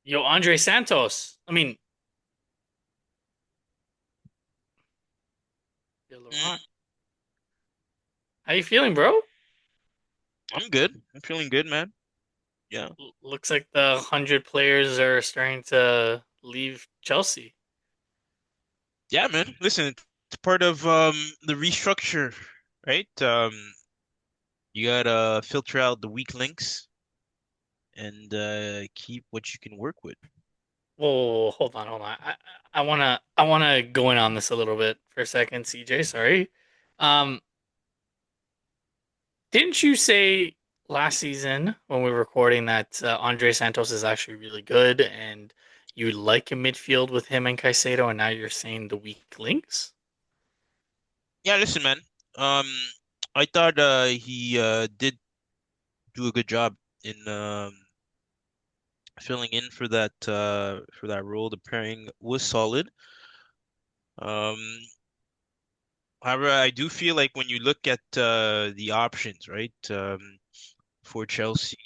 Yo, Andre Santos. Yo, Mm, Laurent, how you feeling, bro? I'm good. I'm feeling good, man. Yeah. Looks like the 100 players are starting to leave Chelsea. Yeah, man. Listen, it's part of the restructure, right? You gotta filter out the weak links and keep what you can work with. Whoa, hold on. I wanna go in on this a little bit for a second, CJ. Sorry. Um, didn't you say last season when we were recording that Andre Santos is actually really good and you like a midfield with him and Caicedo, and now you're saying the weak links? Yeah, listen, man. Um, I thought he did do a good job in filling in for that role. The pairing was solid. Um, However, I do feel like when you look at the options, right? For Chelsea.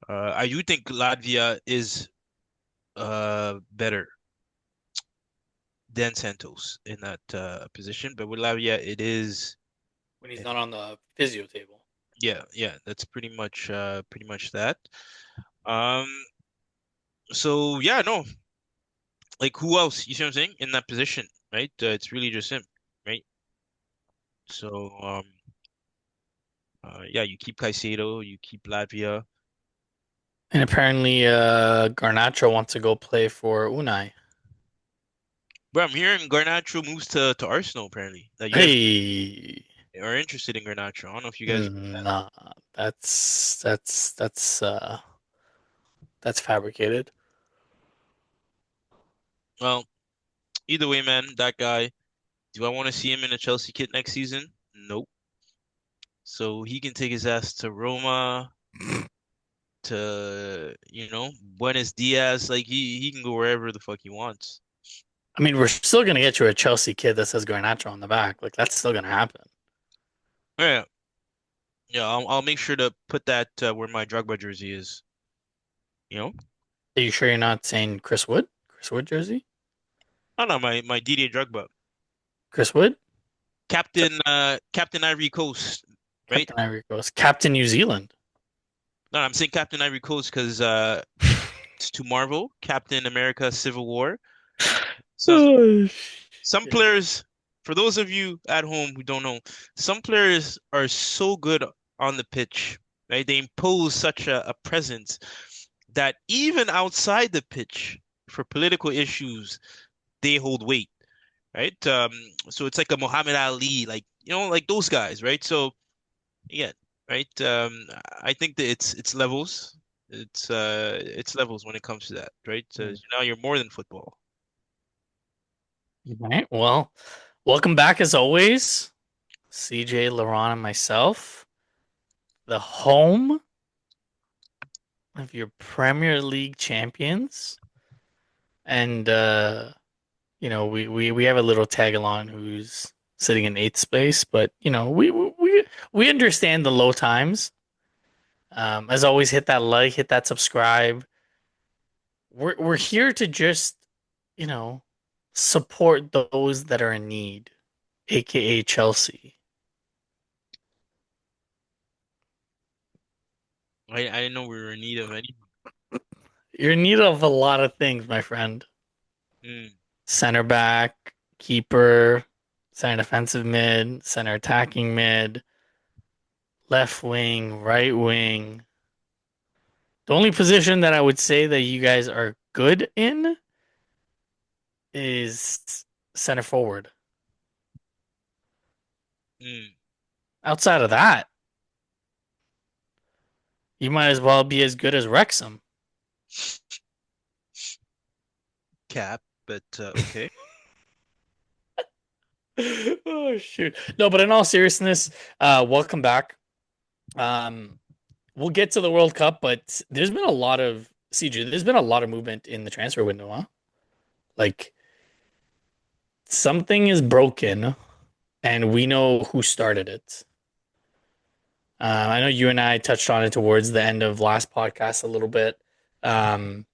I do think Latvia is better than Santos in that position, but with Latvia, it is When he's not on the physio table. yeah, that's pretty much that. Um, so yeah, no, like who else? You see what I'm saying in that position, right? It's really just him, right? So yeah, you keep Caicedo, you keep Latvia. And apparently, Garnacho wants to go play for Unai. But I'm hearing Garnacho moves to Arsenal apparently. That you guys Hey, are interested in Garnacho. I don't know if you guys. nah, that's fabricated. Well, either way, man, that guy. Do I want to see him in a Chelsea kit next season? Nope. So he can take his ass to Roma, to, Buenos Dias. Like he can go wherever the fuck he wants. I mean, we're still gonna get you a Chelsea kid that says Garnacho on the back. Like that's still gonna happen. Yeah, yeah. I'll make sure to put that where my Drogba jersey is. You know? Are you sure you're not saying Chris Wood? Chris Wood jersey? Oh no, my Didier Drogba, Chris Wood? Captain Ivory Coast, right? Captain Ivory Coast. Captain New Zealand. No, I'm saying Captain Ivory Coast because it's to Marvel, Captain America Civil War. Some Oh Some shit. players, for those of you at home who don't know, some players are so good on the pitch, right? They impose such a presence that even outside the pitch, for political issues, they hold weight, right? So it's like a Muhammad Ali, like like those guys, right? So yeah, right. I think that it's levels. It's levels when it comes to that, right? So now you're more than football. All right. Well, welcome back as always, CJ, Laurent, and myself. The home of your Premier League champions. And we have a little tag along who's sitting in eighth space, but we understand the low times. As always, hit that like, hit that subscribe. We're here to just, you know, support those that are in need, aka Chelsea. I didn't know we were in need of any. You're in need of a lot of things, my friend. Mm, Center back, keeper, center defensive mid, center attacking mid, left wing, right wing. The only position that I would say that you guys are good in is center forward. mm. Outside of that, you might as well be as good as Wrexham. Cap, but okay. Oh shoot. No, but in all seriousness, welcome back. Um, we'll get to the World Cup, but there's been a lot of CJ, there's been a lot of movement in the transfer window, huh? Like something is broken and we know who started it. I know you and I touched on it towards the end of last podcast a little bit. Um,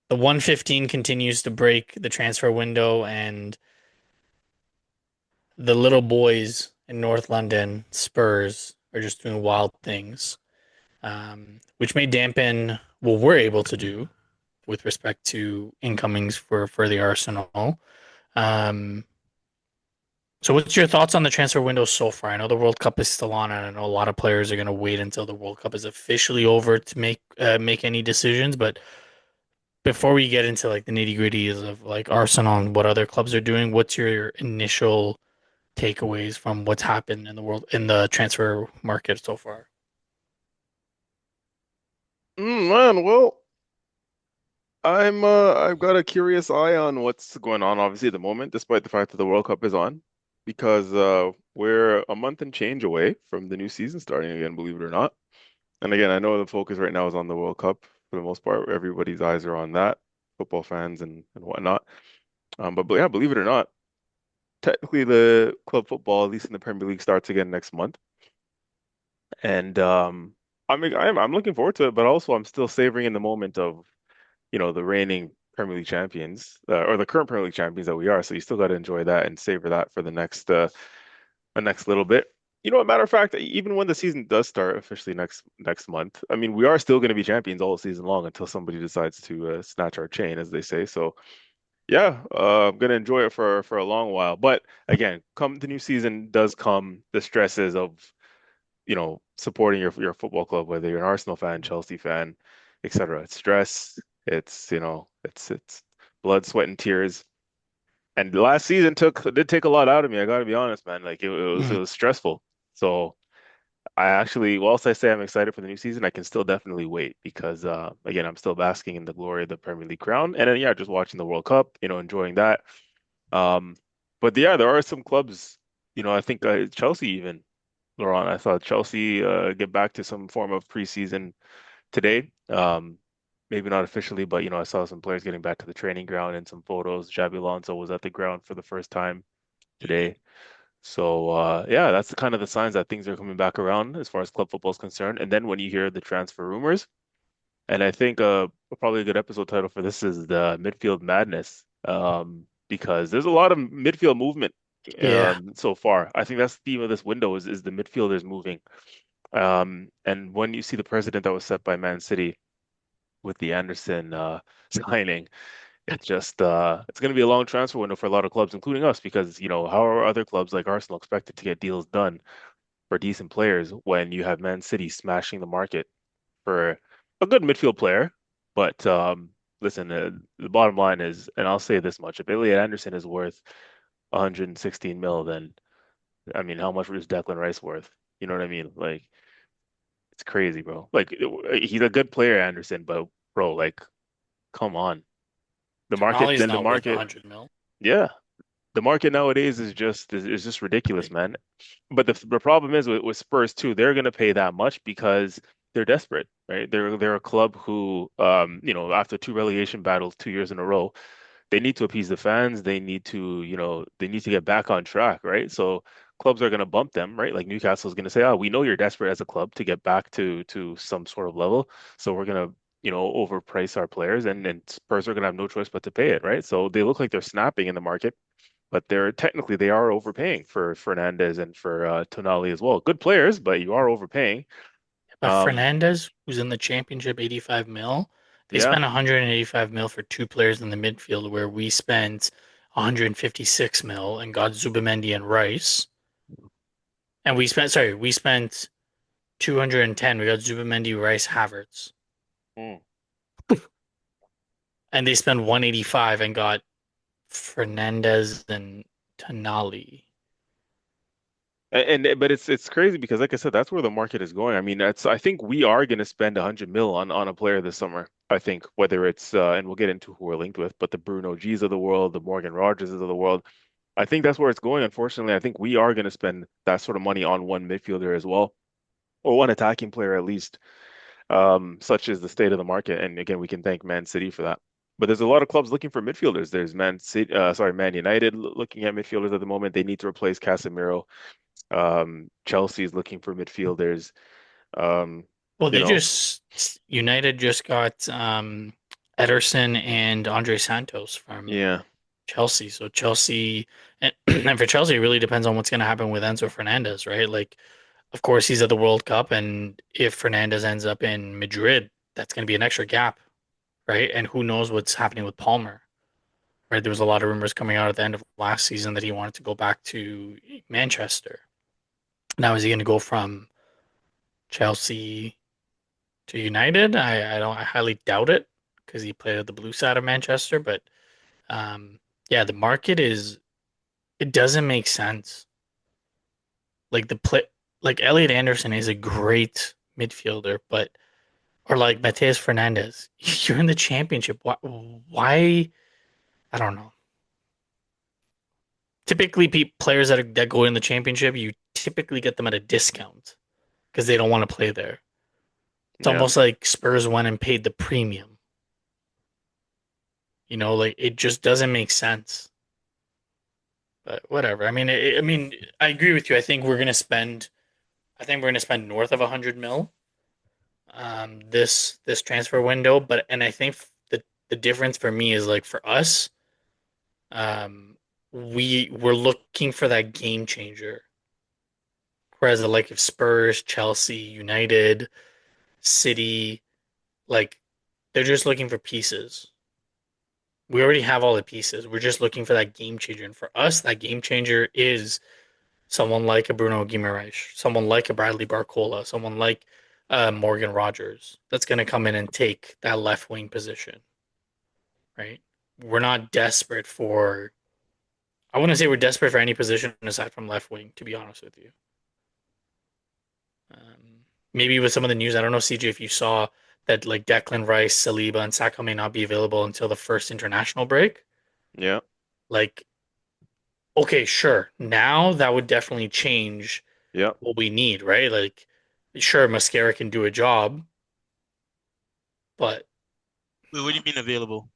the 115 continues to break the transfer window, and the little boys in North London, Spurs, are just doing wild things, which may dampen what we're able to do with respect to incomings for the Arsenal. Um, so, what's your thoughts on the transfer window so far? I know the World Cup is still on, and I know a lot of players are going to wait until the World Cup is officially over to make any decisions. But before we get into like the nitty gritties of like Arsenal and what other clubs are doing, what's your initial takeaways from what's happened in the world in the transfer market so far? Man, well, I've got a curious eye on what's going on obviously at the moment, despite the fact that the World Cup is on, because we're a month and change away from the new season starting again, believe it or not. And again, I know the focus right now is on the World Cup for the most part. Everybody's eyes are on that, football fans and whatnot. But yeah, believe it or not, technically the club football, at least in the Premier League, starts again next month. And I'm looking forward to it, but also I'm still savoring in the moment of the reigning Premier League champions, or the current Premier League champions that we are. So you still got to enjoy that and savor that for the next little bit. A matter of fact, even when the season does start officially next month, I mean, we are still going to be champions all season long until somebody decides to snatch our chain, as they say. So yeah, I'm gonna enjoy it for a long while. But again, come the new season does come the stresses of supporting your football club, whether you're an Arsenal fan, Chelsea fan, etc. It's stress. It's blood, sweat, and tears. And the last season did take a lot out of me. I got to be honest, man. Like it Mm. was stressful. So I actually, whilst I say I'm excited for the new season, I can still definitely wait because again, I'm still basking in the glory of the Premier League crown. And then yeah, just watching the World Cup, enjoying that. Um, but yeah, there are some clubs. I think Chelsea even. Laurent. I thought Chelsea get back to some form of preseason today. Maybe not officially, but I saw some players getting back to the training ground and some photos. Xabi Alonso was at the ground for the first time today. So yeah, that's the kind of the signs that things are coming back around as far as club football is concerned. And then when you hear the transfer rumors, and I think probably a good episode title for this is the midfield madness, because there's a lot of midfield movement Yeah, so far. I think that's the theme of this window is the midfielders moving. And when you see the precedent that was set by Man City with the Anderson signing, it's going to be a long transfer window for a lot of clubs, including us, because how are other clubs like Arsenal expected to get deals done for decent players when you have Man City smashing the market for a good midfield player? But listen, the bottom line is, and I'll say this much: if Elliot Anderson is worth 116 mil, then I mean, how much is Declan Rice worth? You know what I mean? Like, it's crazy, bro. Like he's a good player, Anderson, but bro, like, come on. Tonali's Then the not worth market, 100 mil. yeah, the market nowadays is just ridiculous, man. But the problem is with Spurs too, they're gonna pay that much because they're desperate, right? They're a club who, after two relegation battles 2 years in a row, they need to appease the fans. They need to get back on track, right? So clubs are going to bump them, right? Like Newcastle is going to say, "Oh, we know you're desperate as a club to get back to some sort of level, so we're going to, overprice our players," and Spurs are going to have no choice but to pay it, right? So they look like they're snapping in the market, but they are overpaying for Fernandez and for Tonali as well. Good players, but you are overpaying. But Um, Fernandez, who's in the championship, 85 mil, they yeah. spent 185 mil for two players in the midfield, where we spent 156 mil and got Zubamendi and Rice. And we spent 210. We got Zubamendi, Rice, Havertz. Mm. And they spent 185 and got Fernandez and Tonali. But it's crazy because like I said, that's where the market is going. I mean, I think we are going to spend 100 mil on a player this summer. I think whether it's and we'll get into who we're linked with, but the Bruno G's of the world, the Morgan Rogerses of the world, I think that's where it's going. Unfortunately, I think we are going to spend that sort of money on one midfielder as well, or one attacking player at least. Such is the state of the market. And again, we can thank Man City for that. But there's a lot of clubs looking for midfielders. There's Man United looking at midfielders at the moment. They need to replace Casemiro. Chelsea is looking for midfielders. Um, Well, you they know, just United just got Ederson and Andre Santos from Yeah, Chelsea. So Chelsea, and, and for Chelsea, it really depends on what's going to happen with Enzo Fernandez, right? Like, of course, he's at the World Cup, and if Fernandez ends up in Madrid, that's going to be an extra gap, right? And who knows what's happening with Palmer, right? There was a lot of rumors coming out at the end of last season that he wanted to go back to Manchester. Now, is he going to go from Chelsea to United? I highly doubt it because he played at the blue side of Manchester. But yeah, the market is it doesn't make sense. Like the play, like Elliot Anderson is a great midfielder, but or like Mateus Fernandez, you're in the championship. Why? Why? I don't know. Typically, players that go in the championship, you typically get them at a discount because they don't want to play there. It's yeah. almost like Spurs went and paid the premium. Like it just doesn't make sense. But whatever. I agree with you. I think we're gonna spend north of 100 mil this transfer window. But and I think the difference for me is like for us, um, we're looking for that game changer. Whereas the like of Spurs, Chelsea, United, City, like they're just looking for pieces. We already have all the pieces. We're just looking for that game changer. And for us, that game changer is someone like a Bruno Guimaraes, someone like a Bradley Barcola, someone like Morgan Rogers that's going to come in and take that left wing position, right? We're not desperate for, I wouldn't say we're desperate for any position aside from left wing, to be honest with you. Maybe with some of the news, I don't know, CJ, if you saw that like Declan Rice, Saliba, and Saka may not be available until the first international break. Yeah, Like, okay, sure. Now that would definitely change yeah. what we need, right? Like, sure, Mascara can do a job, but Wait, what do you mean available?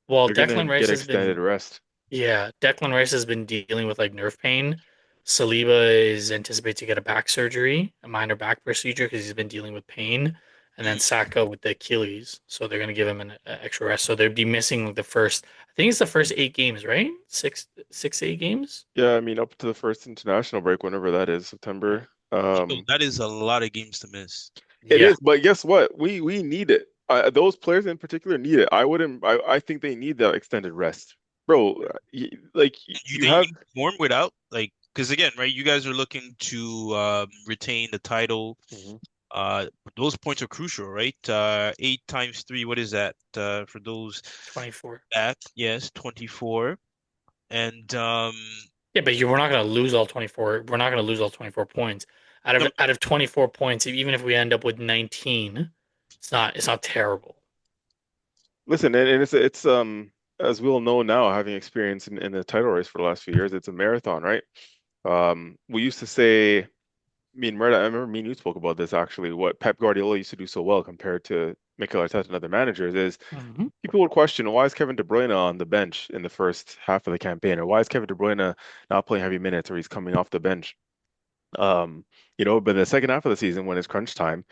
well, They're gonna Declan Rice get has extended been, rest. yeah, Declan Rice has been dealing with like nerve pain. Saliba is anticipated to get a back surgery, a minor back procedure because he's been dealing with pain, and then Mm. Saka with the Achilles, so they're gonna give him an extra rest. So they'd be missing like the first, I think it's the first 8 games, right? Six, 8 games. Yeah, I mean up to the first international break, whenever that is, Yeah, September. Yo, that is a lot of games to miss. It yeah. is, but guess what? We need it. Those players in particular need it. I wouldn't. I think they need that extended rest, bro. You You think have. you can perform without like because again, right? You guys are looking to retain the title. Mhm. Uh, those points are crucial, right? 8 times 3, what is that? For those 24. back, yes, 24. And Yeah, but we're not going to lose all 24. We're not going to lose all 24 points. Out no, of out of 24 points, even if we end up with 19, it's not terrible. Listen, and it's as we all know now, having experience in the title race for the last few years, it's a marathon, right? We used to say, me and Merda, I remember me and you spoke about this actually. What Pep Guardiola used to do so well compared to Mikel Arteta and other managers is Hmm. people would question why is Kevin De Bruyne on the bench in the first half of the campaign, or why is Kevin De Bruyne not playing heavy minutes, or he's coming off the bench. Um, but in the second half of the season, when it's crunch time,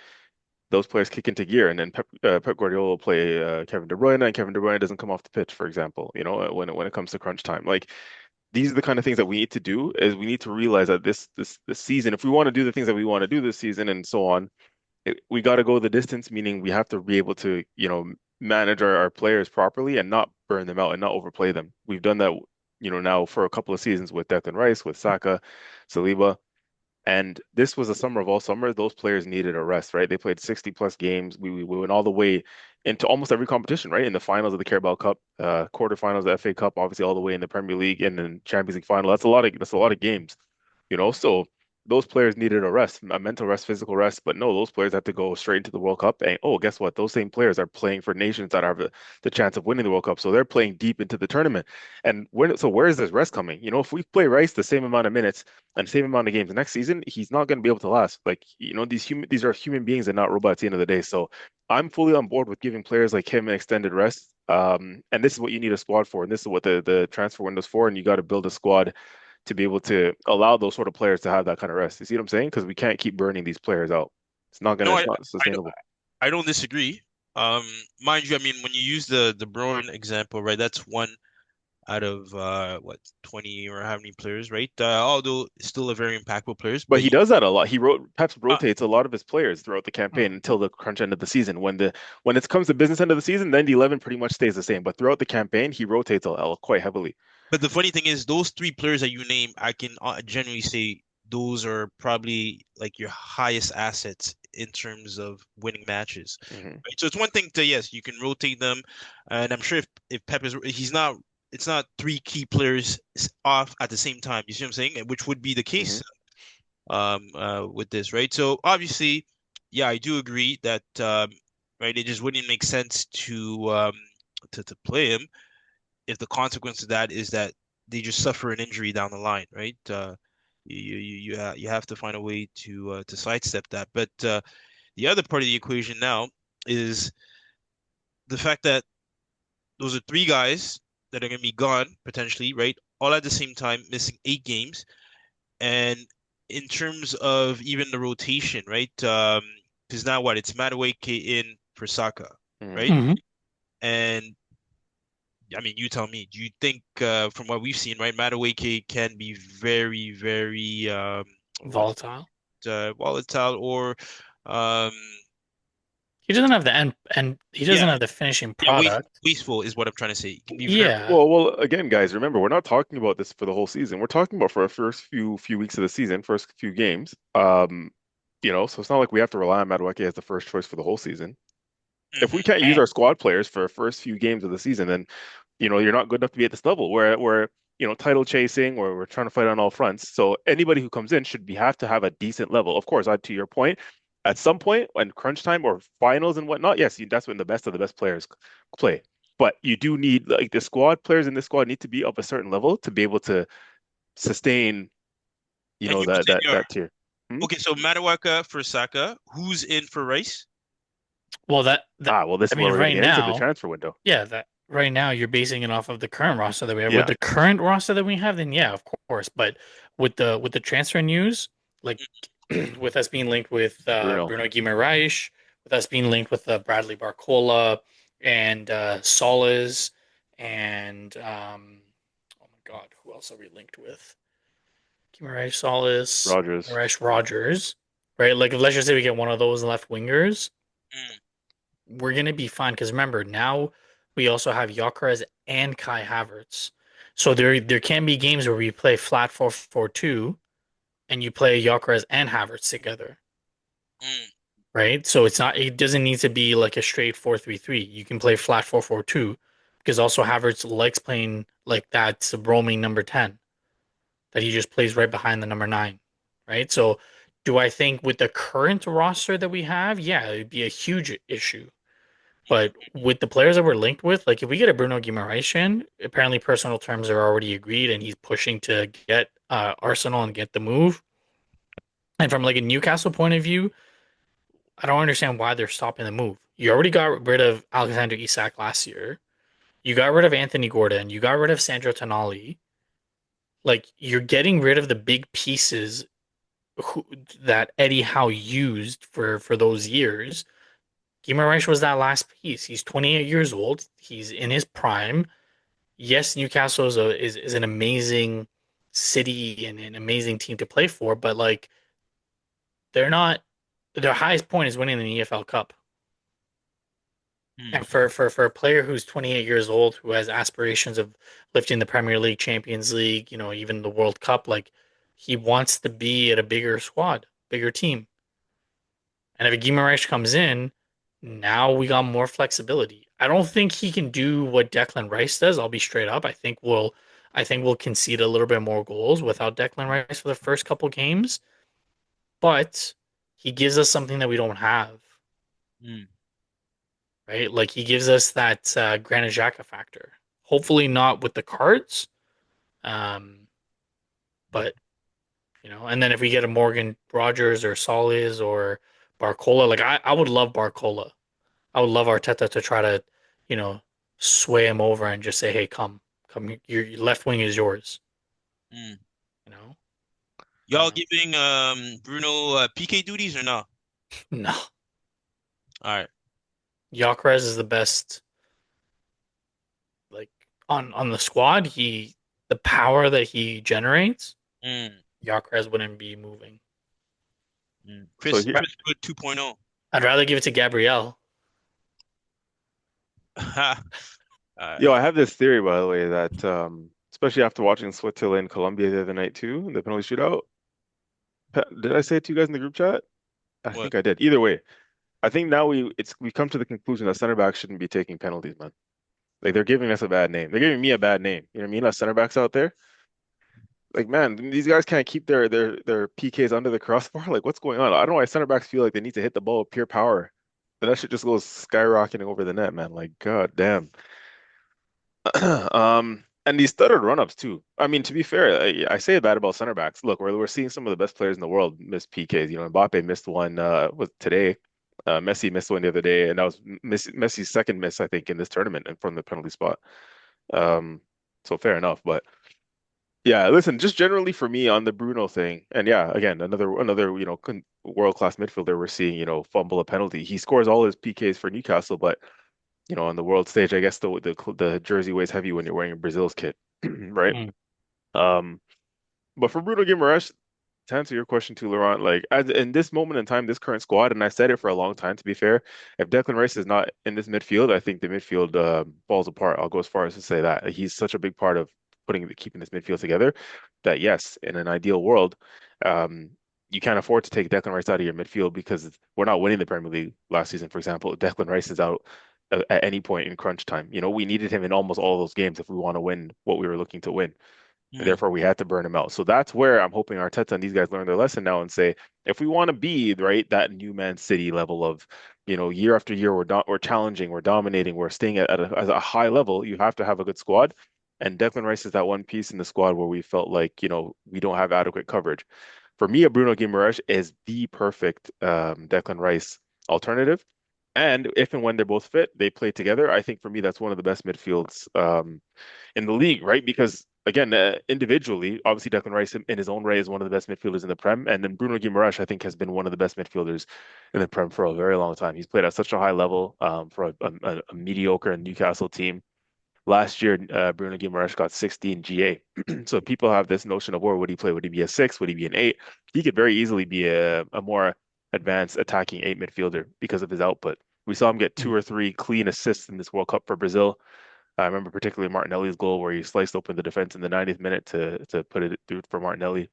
those players kick into gear, and then Pep Guardiola will play Kevin De Bruyne, and Kevin De Bruyne doesn't come off the pitch, for example. When it comes to crunch time, like these are the kind of things that we need to do. Is we need to realize that this season, if we want to do the things that we want to do this season, and so on, we got to go the distance, meaning we have to be able to, manage our players properly and not burn them out and not overplay them. We've done that, now for a couple of seasons with Declan Rice, with Saka, Saliba. And this was the summer of all summer. Those players needed a rest, right? They played 60 plus games. We went all the way into almost every competition, right? In the finals of the Carabao Cup, quarterfinals of the FA Cup, obviously all the way in the Premier League and then Champions League final. That's a lot of games, So those players needed a rest, a mental rest, physical rest. But no, those players had to go straight into the World Cup. And oh, guess what? Those same players are playing for nations that have the chance of winning the World Cup. So they're playing deep into the tournament. And where is this rest coming? If we play Rice the same amount of minutes and same amount of games next season, he's not going to be able to last. Like, these are human beings and not robots at the end of the day. So I'm fully on board with giving players like him an extended rest. And this is what you need a squad for, and this is what the transfer window's for. And you got to build a squad to be able to allow those sort of players to have that kind of rest. You see what I'm saying? Because we can't keep burning these players out. no, It's not I don't sustainable. I don't disagree. Um, Mind you, I mean, when you use the De Bruyne example, right, that's one out of what 20 or how many players, right? Although still a very impactful players, But but he you does that a lot. Pep uh, rotates a lot of his players throughout the campaign until the crunch end of the season. When it comes to business end of the season, then the 11 pretty much stays the same. But throughout the campaign, he rotates quite heavily. but the funny thing is, those three players that you name, I can generally say those are probably like your highest assets in terms of winning matches. Hmm. Right? So it's one thing to, yes, you can rotate them, and I'm sure if Pep is, he's not, it's not three key players off at the same time. You see what I'm saying? Which would be the Hmm. case with this, right? So obviously, yeah, I do agree that right, it just wouldn't make sense to play him if the consequence of that is that they just suffer an injury down the line, right? You have to find a way to sidestep that. But the other part of the equation now is the fact that those are three guys that are going to be gone potentially, right? All at the same time, missing 8 games. And in terms of even the rotation, right? Because now what? It's Madueke in for Saka, Hmm. right? Hmm. And I mean, you tell me. Do you think, from what we've seen, right, Madueke can be very, very what Volatile. volatile or um He doesn't have the end, and he yeah, doesn't have the finishing yeah, product. wasteful is what I'm trying to say. It can be very Yeah. Well, again, guys, remember we're not talking about this for the whole season. We're talking about for our first few weeks of the season, first few games. So it's not like we have to rely on Madueke as the first choice for the whole season. If we can't use And our squad players for the first few games of the season, then you're not good enough to be at this level. We're title chasing, or we're trying to fight on all fronts. So anybody who comes in should be have to have a decent level. Of course, to your point, at some point when crunch time or finals and whatnot, yes, that's when the best of the best players play. But you do need like the squad players in this squad need to be of a certain level to be able to sustain, and you would that say that they are. that tier. Hmm? Okay, so Madueke for Saka, who's in for Rice? well, that Well, this I is where mean, we're going to right get into the now, transfer window. yeah, that right now you're basing it off of the current roster that we have. With Yeah, the current roster that we have, then yeah, of course. But with the transfer news, like with us being linked with Bruno, Bruno Guimaraes, with us being linked with Bradley Barcola and Solis, and oh my God, who else are we linked with? Guimaraes, Solis, Rogers, Guimaraes, Rogers, right? Like, if let's just say we get one of those left wingers, Mm, we're gonna be fine. Because remember, now we also have Gyökeres and Kai Havertz. So there can be games where we play flat 4-4-2 and you play Gyökeres and Havertz together, mm, right? So it doesn't need to be like a straight 4-3-3. You can play flat 4-4-2 because also Havertz likes playing like that roaming number 10 that he just plays right behind the number 9, right? So do I think with the current roster that we have, yeah, it'd be a huge issue. But with the players that we're linked with, like if we get a Bruno Guimaraes in, apparently personal terms are already agreed, and he's pushing to get Arsenal and get the move. And from like a Newcastle point of view, I don't understand why they're stopping the move. You already got rid of Alexander Isak last year. You got rid of Anthony Gordon. You got rid of Sandro Tonali. Like you're getting rid of the big pieces who, that Eddie Howe used for those years. Guimaraes was that last piece. He's 28 years old. He's in his prime. Yes, Newcastle is an amazing city and an amazing team to play for, but like they're not. Their highest point is winning the EFL Cup. mm, And for a player who's 28 years old, who has aspirations of lifting the Premier League, Champions League, even the World Cup, like he wants to be at a bigger squad, bigger team. And if Guimaraes comes in, now we got more flexibility. I don't think he can do what Declan Rice does. I'll be straight up. I think we'll concede a little bit more goals without Declan Rice for the first couple games, but he gives us something that we don't have, mm. right? Like he gives us that Granit Xhaka factor. Hopefully not with the cards, um, but and then if we get a Morgan Rogers or Solis or Barcola, like I would love Barcola. I would love Arteta to try to, you know, sway him over and just say, "Hey, come, your left wing is yours." Mm. You know, Y'all um, giving Bruno PK duties or not? no, All right. Gyökeres is the best, like on the squad. The power that he generates, Mm, Gyökeres wouldn't be moving. mm. So Chris here, Right. Chris Wood 2.0. I'd rather give it to Gabrielle. yo, Uh, I have this theory, by the way, that especially after watching Switzerland, Colombia the other night too, in the penalty shootout. Did I say it to you guys in the group chat? I what? think I did. Either way, I think now we come to the conclusion that center backs shouldn't be taking penalties, man. Like they're giving us a bad name. They're giving me a bad name. You know what I mean? Us center backs out there. Like, man, these guys can't keep their PKs under the crossbar. Like, what's going on? I don't know why center backs feel like they need to hit the ball with pure power. But that shit just goes skyrocketing over the net, man. Like, god damn. And these stuttered run-ups too. I mean, to be fair, I say bad about center backs. Look, we're seeing some of the best players in the world miss PKs. You know, Mbappe missed one was today. Messi missed one the other day, and that was Messi's second miss, I think, in this tournament and from the penalty spot. Um, so fair enough. But yeah, listen, just generally for me on the Bruno thing, and yeah, again, another world-class midfielder we're seeing, fumble a penalty. He scores all his PKs for Newcastle, but on the world stage, I guess the jersey weighs heavy when you're wearing a Brazil's kit, right? Mm. Um, but for Bruno Guimaraes, to answer your question too, Laurent, like in this moment in time, this current squad, and I said it for a long time, to be fair, if Declan Rice is not in this midfield, I think the midfield falls apart. I'll go as far as to say that he's such a big part of keeping this midfield together that yes, in an ideal world, um, you can't afford to take Declan Rice out of your midfield because we're not winning the Premier League last season, for example. Declan Rice is out at any point in crunch time. We needed him in almost all those games if we want to win what we were looking to win and Mm, therefore we had to burn him out. So that's where I'm hoping Arteta and these guys learn their lesson now and say, if we want to be right that new Man City level of, year after year we're challenging, we're dominating, we're staying at a high level, you have to have a good squad. And Declan Rice is that one piece in the squad where we felt like, we don't have adequate coverage. For me, a Bruno Guimaraes is the perfect Declan Rice alternative. And if and when they're both fit, they play together. I think for me, that's one of the best midfields in the league, right? Because again, individually, obviously Declan Rice in his own right is one of the best midfielders in the Prem, and then Bruno Guimaraes, I think, has been one of the best midfielders in the Prem for a very long time. He's played at such a high level for a mediocre Newcastle team. Last year, Bruno Guimaraes got 16 GA. So people have this notion of where would he play? Would he be a six? Would he be an eight? He could very easily be a more advanced attacking eight midfielder because of his output. We saw him get two Mm. or three clean assists in this World Cup for Brazil. I remember particularly Martinelli's goal where he sliced open the defense in the 90th minute to put it through for Martinelli.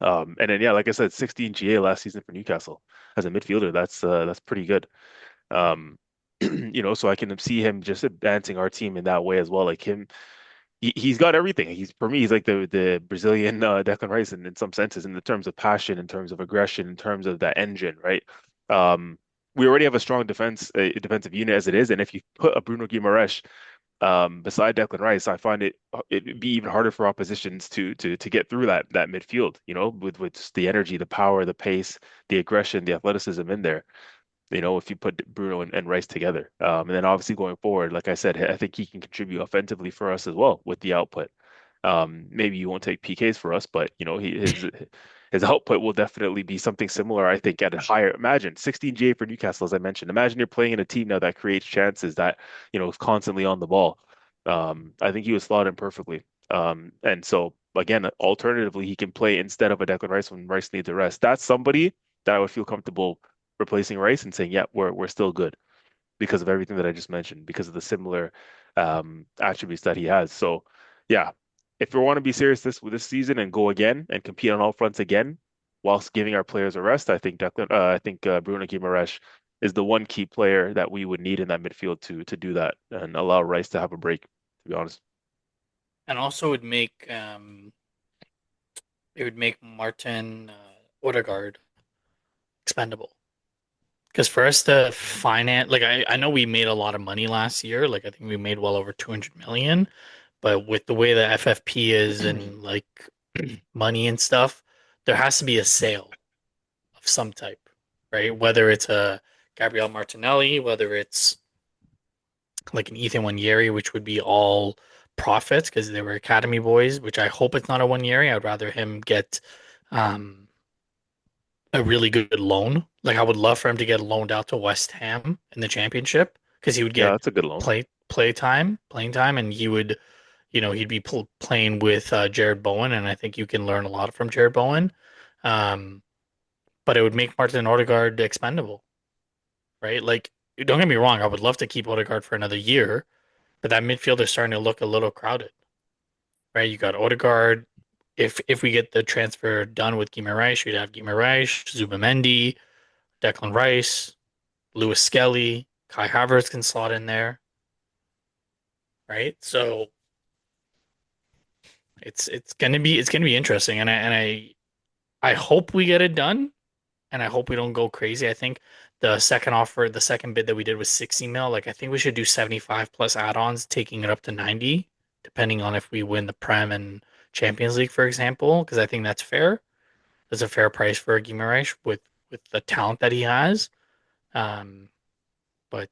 And then yeah, like I said, 16 GA last season for Newcastle as a midfielder. That's pretty good. Um, so I can see him just advancing our team in that way as well. Like him, he's got everything. He's for me, he's like the Brazilian Declan Rice in some senses, in the terms of passion, in terms of aggression, in terms of that engine, right? Um, we already have a strong defensive unit as it is, and if you put a Bruno Guimaraes beside Declan Rice, I find it'd be even harder for oppositions to get through that midfield, with just the energy, the power, the pace, the aggression, the athleticism in there. If you put Bruno and Rice together. And then obviously going forward, like I said, I think he can contribute offensively for us as well with the output. Maybe you won't take PKs for us, but his output will definitely be something similar, I think, at a higher. Imagine 16 GA for Newcastle, as I mentioned. Imagine you're playing in a team now that creates chances, that is constantly on the ball. I think he was slotted in perfectly. And so again, alternatively, he can play instead of a Declan Rice when Rice needs a rest. That's somebody that I would feel comfortable replacing Rice and saying, yeah, we're still good because of everything that I just mentioned, because of the similar attributes that he has. So yeah, if we want to be serious this season and go again and compete on all fronts again, whilst giving our players a rest, I think Bruno Guimaraes is the one key player that we would need in that midfield to do that and allow Rice to have a break, to be honest. And also it would make Martin Odegaard expendable. Because for us to finance, like I know we made a lot of money last year. Like I think we made well over 200 million. But with the way the FFP is and like money and stuff, there has to be a sale of some type, right? Whether it's a Gabriel Martinelli, whether it's like an Ethan Wanyeri, which would be all profits because they were academy boys, which I hope it's not a Wanyeri. I'd rather him get um, a really good loan, Like I would love for him to get loaned out to West Ham in the championship because he would Yeah, get that's a good loan. playing time, and he would, he'd be playing with Jared Bowen, and I think you can learn a lot from Jared Bowen. Um, but it would make Martin Odegaard expendable, right? Like, don't get me wrong, I would love to keep Odegaard for another year, but that midfield is starting to look a little crowded, right? You got Odegaard. If we get the transfer done with Guimaraes, you'd have Guimaraes, Zubamendi, Declan Rice, Lewis Skelly, Kai Havertz can slot in there, right? So it's gonna be interesting, and I hope we get it done, and I hope we don't go crazy. I think the second bid that we did was 60 mil. Like I think we should do 75 plus add-ons, taking it up to 90, depending on if we win the Prem and Champions League, for example, because I think that's fair. That's a fair price for Guimaraes with the talent that he has. Um, but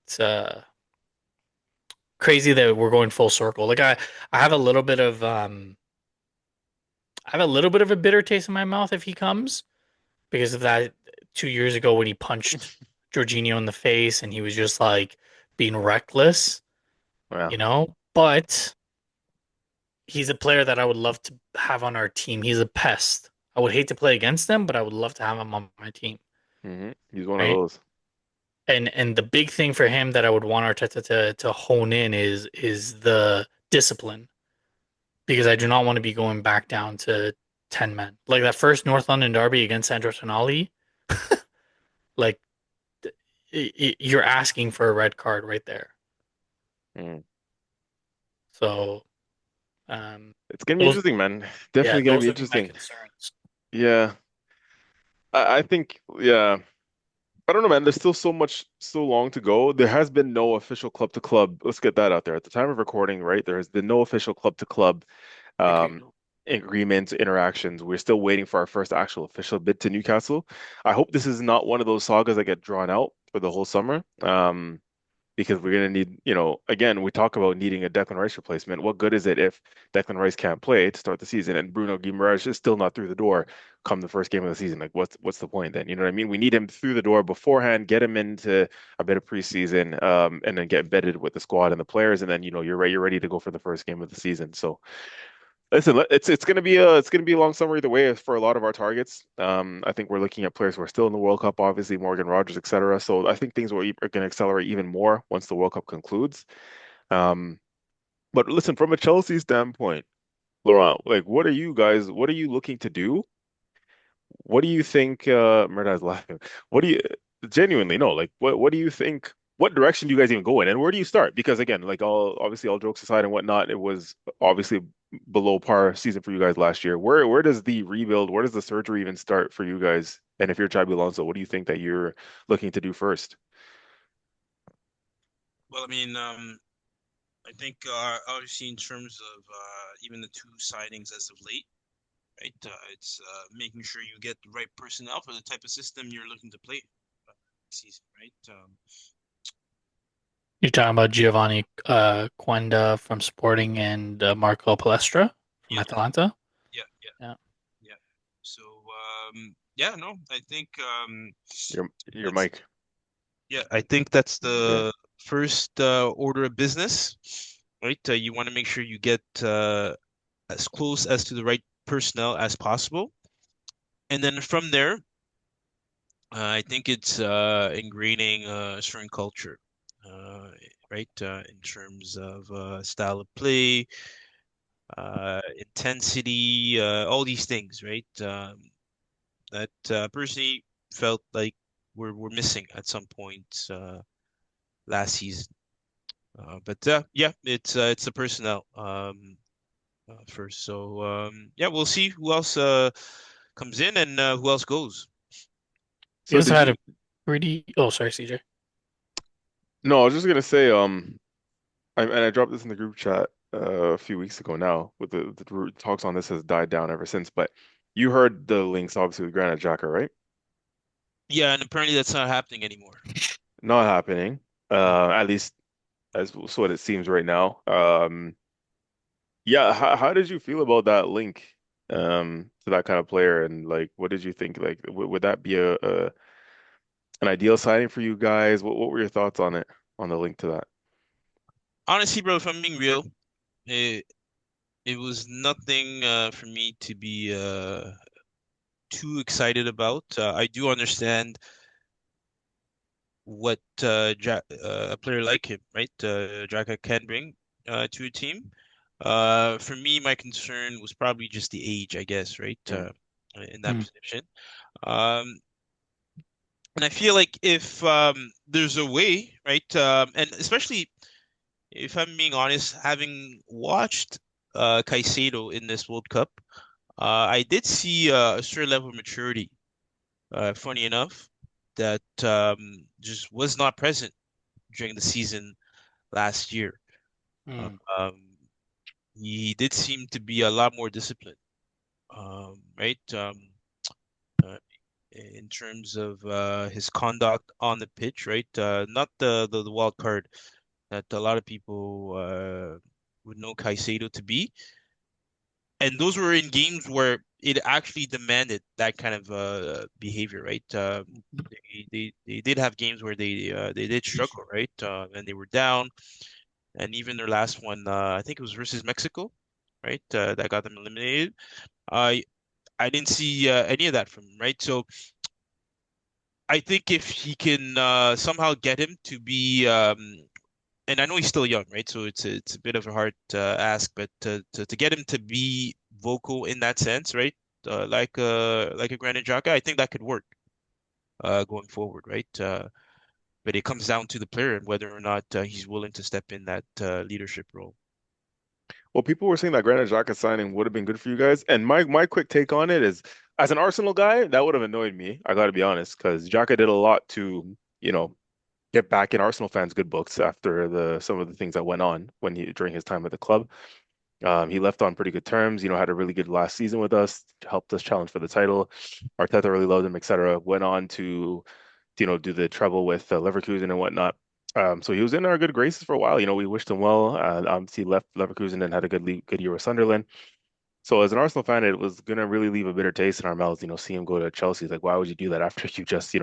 crazy that we're going full circle. Like I have a little bit of I have a little bit of a bitter taste in my mouth if he comes because of that 2 years ago when he punched Jorginho in the face and he was just like being reckless, Yeah. But he's a player that I would love to have on our team. He's a pest. I would hate to play against him, but I would love to have him on my team, He's one of right? those. And the big thing for him that I would want Arteta to hone in is the discipline because I do not want to be going back down to 10 men. Like that first North London derby against Sandro Tonali, like you're asking for a red card right there. Mm. So, um, It's gonna be those, interesting, man. yeah, Definitely gonna those be would be my interesting. concerns. Yeah. I think, yeah. I don't know, man. There's still so long to go. There has been no official club to club. Let's get that out there. At the time of recording, right, there has been no official club to club um, Agreement. agreements, interactions. We're still waiting for our first actual official bid to Newcastle. I hope this is not one of those sagas that get drawn out for the whole summer. Because we're going to need, again, we talk about needing a Declan Rice replacement. What good is it if Declan Rice can't play to start the season and Bruno Guimaraes is still not through the door come the first game of the season? Like, what's the point then? You know what I mean? We need him through the door beforehand, get him into a bit of preseason, and then get embedded with the squad and the players, and then you're ready to go for the first game of the season. So listen, it's gonna be a long summer either way for a lot of our targets. I think we're looking at players who are still in the World Cup, obviously Morgan Rogers, etc. So I think things are going to accelerate even more once the World Cup concludes. Um, but listen, from a Chelsea standpoint, Laurent, like, what are you looking to do? What do you think? Murda's laughing. What do you genuinely know? Like, what do you think? What direction do you guys even go in, and where do you start? Because again, like all jokes aside and whatnot, it was obviously below par season for you guys last year. Where does the rebuild? Where does the surgery even start for you guys? And if you're Xabi Alonso, what do you think that you're looking to do first? Well, I think obviously in terms of even the two signings as of late, right? It's making sure you get the right personnel for the type of system you're looking to play season, right? You're talking about Giovanni Quenda from Sporting and Marco Palestra from Yeah, Atalanta. yeah, yeah, Yeah. yeah. So yeah, no, I think Your that's mic. yeah, I think that's Yeah. the first order of business, right? You want to make sure you get as close as to the right personnel as possible, and then from there, I think it's ingraining a certain culture, uh, right? In terms of style of play, intensity, all these things, right? That personally felt like we're missing at some point last season. But yeah, it's the personnel first. So yeah, we'll see who else comes in and who else goes. We So also did had you? a pretty. Oh, sorry, CJ. No, I was just gonna say, I dropped this in the group chat a few weeks ago now. With the talks on this has died down ever since. But you heard the links, obviously, with Granit Xhaka, right? Yeah, and apparently that's not happening anymore. Not happening. Yeah. At least as what it seems right now. Yeah. How did you feel about that link to that kind of player? And like, what did you think? Like, would that be a an ideal signing for you guys? What were your thoughts on it, on the link to that? Honestly, bro, if I'm being real, it it was nothing for me to be too excited about. I do understand what ja a player like him, right? Jaka can bring to a team. For me, my concern was probably just the age, I guess, right? Mm. In that Mm. position. Um, and I feel like if there's a way, right? And especially if I'm being honest, having watched Caicedo in this World Cup, I did see a certain level of maturity. Funny enough, that just was not present during the season last year. Mm. Um, he did seem to be a lot more disciplined, right? Uh, in terms of his conduct on the pitch, right? Not the wild card that a lot of people would know Caicedo to be. And those were in games where it actually demanded that kind of behavior, right? They did have games where they did struggle, right? And they were down, and even their last one, I think it was versus Mexico, right? That got them eliminated. I I didn't see any of that from him, right? So I think if he can somehow get him to be, and I know he's still young, right? So it's a bit of a hard ask, but to get him to be vocal in that sense, right? Like a Granit Xhaka, I think that could work going forward, right? But it comes down to the player and whether or not he's willing to step in that leadership role. Well, people were saying that Granit Xhaka signing would have been good for you guys, and my quick take on it is, as an Arsenal guy, that would have annoyed me. I got to be honest, because Xhaka did a lot to, get back in Arsenal fans' good books after the some of the things that went on when he during his time at the club. He left on pretty good terms, had a really good last season with us, helped us challenge for the title. Arteta really loved him, etc. Went on to, do the treble with Leverkusen and whatnot. So he was in our good graces for a while. We wished him well. Obviously, left Leverkusen and had a good year with Sunderland. So as an Arsenal fan, it was gonna really leave a bitter taste in our mouths. See him go to Chelsea. Like, why would you do that after you just,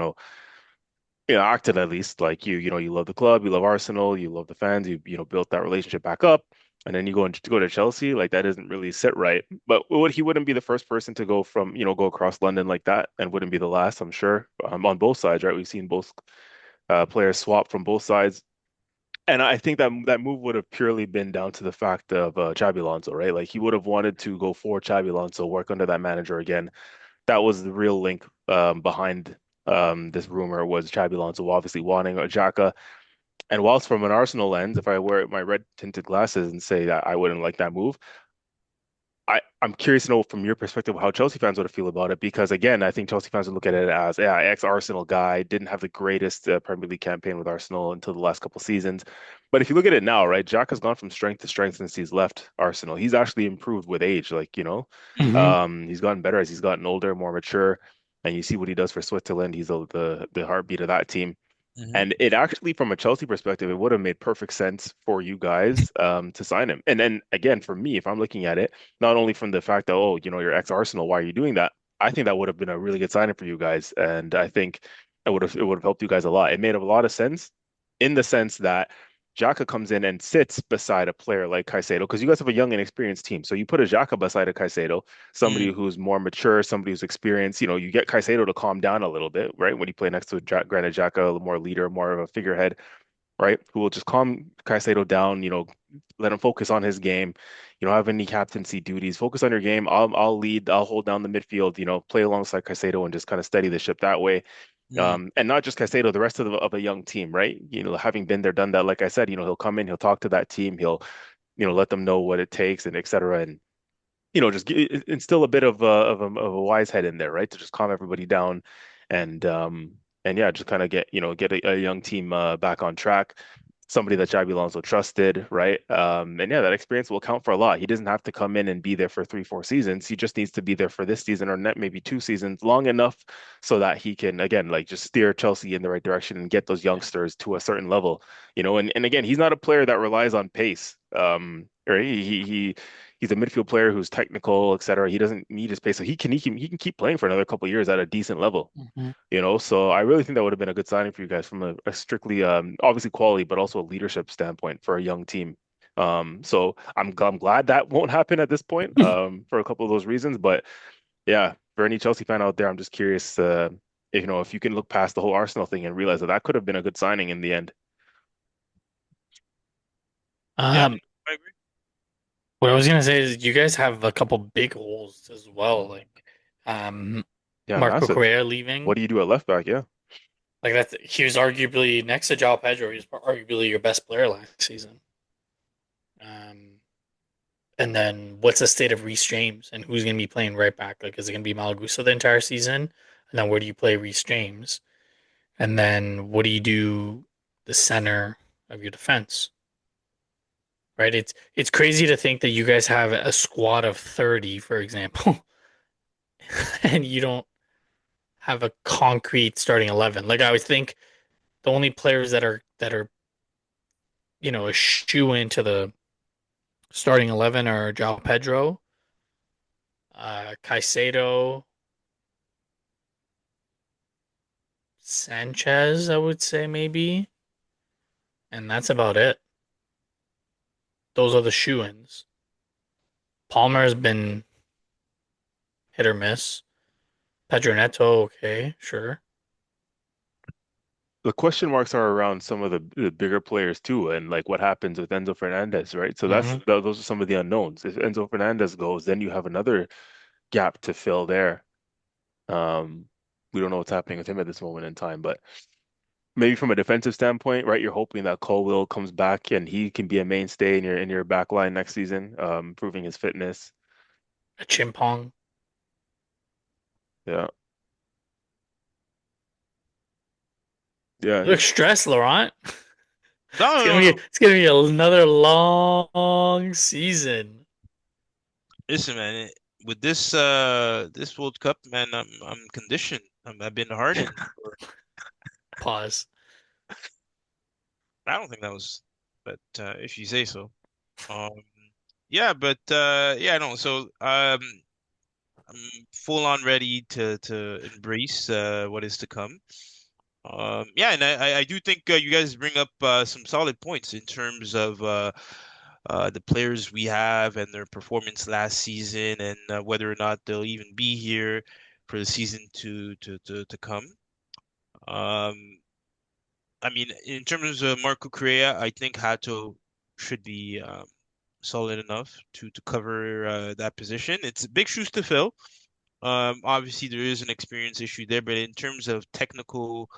acted at least like you love the club, you love Arsenal, you love the fans, built that relationship back up, and then you go to Chelsea, like that doesn't really sit right. But he wouldn't be the first person to go from, go across London like that, and wouldn't be the last, I'm sure, on both sides, right? We've seen both players swap from both sides. And I think that that move would have purely been down to the fact of Xabi Alonso, right? Like he would have wanted to go for Xabi Alonso, work under that manager again. That was the real link behind this rumor was Xabi Alonso obviously wanting a Xhaka. And whilst from an Arsenal lens, if I wear my red tinted glasses and say that I wouldn't like that move, I'm curious to know from your perspective how Chelsea fans would feel about it because again, I think Chelsea fans would look at it as yeah, ex-Arsenal guy didn't have the greatest Premier League campaign with Arsenal until the last couple seasons. But if you look at it now, right, Jack has gone from strength to strength since he's left Arsenal. He's actually improved with age, like Hmm. he's gotten better as he's gotten older, more mature, and you see what he does for Switzerland. He's the heartbeat of that team. Hmm. And it actually, from a Chelsea perspective, it would have made perfect sense for you guys to sign him. And then again, for me, if I'm looking at it, not only from the fact that, oh, you're ex-Arsenal, why are you doing that? I think that would have been a really good signing for you guys. And I think it would have helped you guys a lot. It made a lot of sense in the sense that Xhaka comes in and sits beside a player like Caicedo, because you guys have a young and experienced team. So you put a Xhaka beside a Caicedo, somebody Mm, who's more mature, somebody who's experienced. You get Caicedo to calm down a little bit, right? When you play next to Granit Xhaka, more leader, more of a figurehead, right? Who will just calm Caicedo down, let him focus on his game. You don't have any captaincy duties. Focus on your game. I'll lead. I'll hold down the midfield. Play alongside Caicedo and just kind of steady the ship that way. mm, And not just Caicedo, the rest of a young team, right? Having been there, done that. Like I said, he'll come in, he'll talk to that team, he'll let them know what it takes and et cetera. And just instill a bit of a wise head in there, right? To just calm everybody down and yeah, just kind of get a young team back on track. Somebody that Xabi Alonso trusted, right? And yeah, that experience will count for a lot. He doesn't have to come in and be there for 3, 4 seasons. He just needs to be there for this season or net maybe 2 seasons, long enough so that he can again like just steer Chelsea in the right direction and get those yeah, youngsters to a certain level. And again, he's not a player that relies on pace. Right? he's a midfield player who's technical, etc. He doesn't need his pace, so he can keep playing for another couple of years at a decent level. Mhm. So I really think that would have been a good signing for you guys from a strictly obviously quality, but also a leadership standpoint for a young team. So I'm glad that won't happen at this point, for a couple of those reasons. But yeah, for any Chelsea fan out there, I'm just curious, if you can look past the whole Arsenal thing and realize that that could have been a good signing in the end. Yeah, Um, I agree. what I was gonna say is you guys have a couple big holes as well, like um, Yeah, Marco massive. Correa What leaving. do you do at left back? Yeah. Like that's he was arguably next to João Pedro. He was arguably your best player last season. Um, and then what's the state of Reece James and who's gonna be playing right back? Like, is it gonna be Malagusa the entire season? And then where do you play Reece James? And then what do you do the center of your defense? Right? It's crazy to think that you guys have a squad of 30, for example, and you don't have a concrete starting 11. Like I would think the only players that are a shoe into the starting 11 are João Pedro, Caicedo, Sanchez, I would say maybe, and that's about it. Those are the shoe-ins. Palmer has been hit or miss. Pedro Neto, okay, sure. The question marks are around some of the bigger players too, and like what happens with Enzo Fernandez, right? So Hmm. those are some of the unknowns. If Enzo Fernandez goes, then you have another gap to fill there. Um, we don't know what's happening with him at this moment in time, but maybe from a defensive standpoint, right? You're hoping that Colwill comes back and he can be a mainstay in your back line next season, proving his fitness. A Chimpong. Yeah, yeah. You look stressed, Laurent. No, It's no, gonna no, be no. it's gonna be another long season. Listen, man, with this World Cup, man, I'm conditioned. I've been hardened. Pause. I don't think that was, but if you say so. Um, yeah, but yeah, no. So I'm full on ready to embrace what is to come. Yeah, and I do think you guys bring up some solid points in terms of the players we have and their performance last season, and whether or not they'll even be here for the season to come. Um, I mean, in terms of Marco Correa, I think Hato should be solid enough to cover that position. It's big shoes to fill. Obviously, there is an experience issue there, but in terms of technical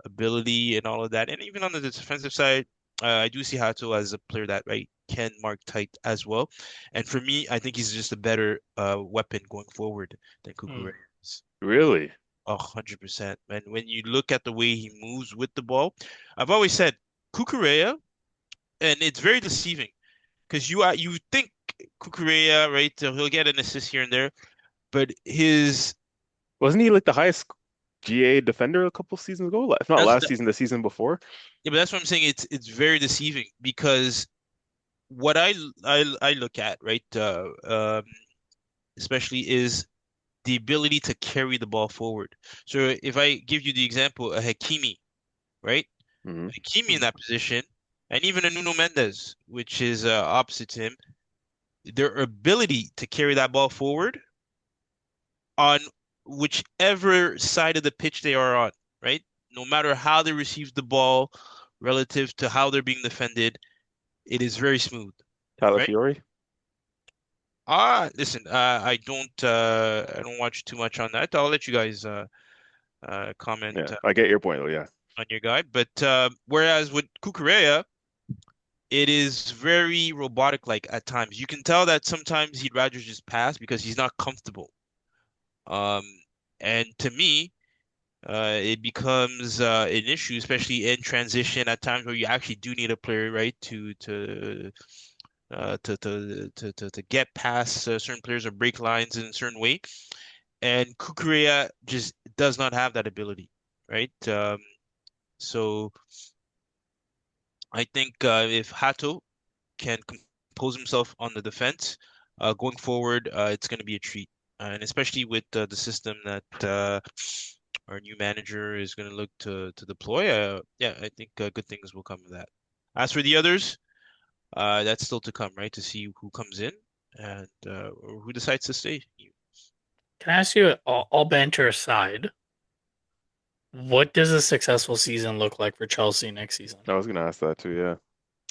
ability and all of that, and even on the defensive side, I do see Hato as a player that can mark tight as well. And for me, I think he's just a better weapon going forward than Hmm. Kukurea is. Really? 100%. And when you look at the way he moves with the ball, I've always said Kukurea, and it's very deceiving because you think Kukurea, right? He'll get an assist here and there, but his Wasn't he like the highest GA defender a couple seasons ago? If not that's last season, the season before. yeah, but that's what I'm saying. It's very deceiving because what I look at, right, especially is the ability to carry the ball forward. So if I give you the example, a Hakimi, right? Hmm. Hakimi in that position, and even a Nuno Mendes, which is opposite to him, their ability to carry that ball forward on whichever side of the pitch they are on, right? No matter how they receive the ball relative to how they're being defended, it is very smooth, right? Calafiori? Listen, I don't watch too much on that. I'll let you guys comment Yeah, I get your point though. Yeah. on your guy. But whereas with Cucurella, it is very robotic like at times. You can tell that sometimes he'd rather just pass because he's not comfortable. Um, and to me, it becomes an issue, especially in transition at times where you actually do need a player, right, to get past certain players or break lines in a certain way. And Kukurea just does not have that ability, right? So I think if Hato can compose himself on the defense, Going forward, it's going to be a treat, and especially with the system that our new manager is going to look to deploy. Yeah, I think good things will come of that. As for the others, that's still to come, right? To see who comes in and or who decides to stay. Can I ask you, all banter aside, what does a successful season look like for Chelsea next season? I was gonna ask that too, yeah.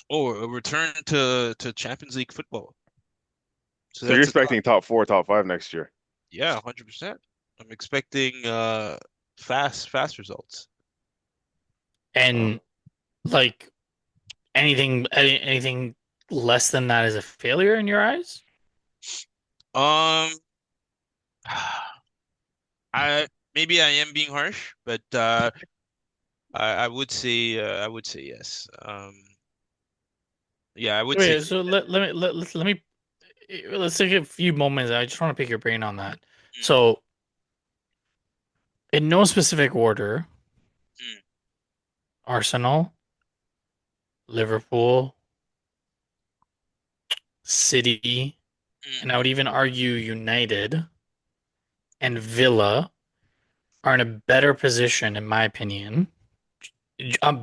Or a return to Champions League football. So So you're that's a top. expecting top four, top five next year. Yeah, 100%. I'm expecting fast results. Wow. And like anything less than that is a failure in your eyes? Um, I maybe I am being harsh, but I would say yes. Yeah, I would say Wait, so let me let's take a few moments. I just want to pick your brain on that. mm, So, in no specific order, mm, Arsenal, Liverpool, City, and I mm, would even argue United and Villa are in a better position, in my opinion,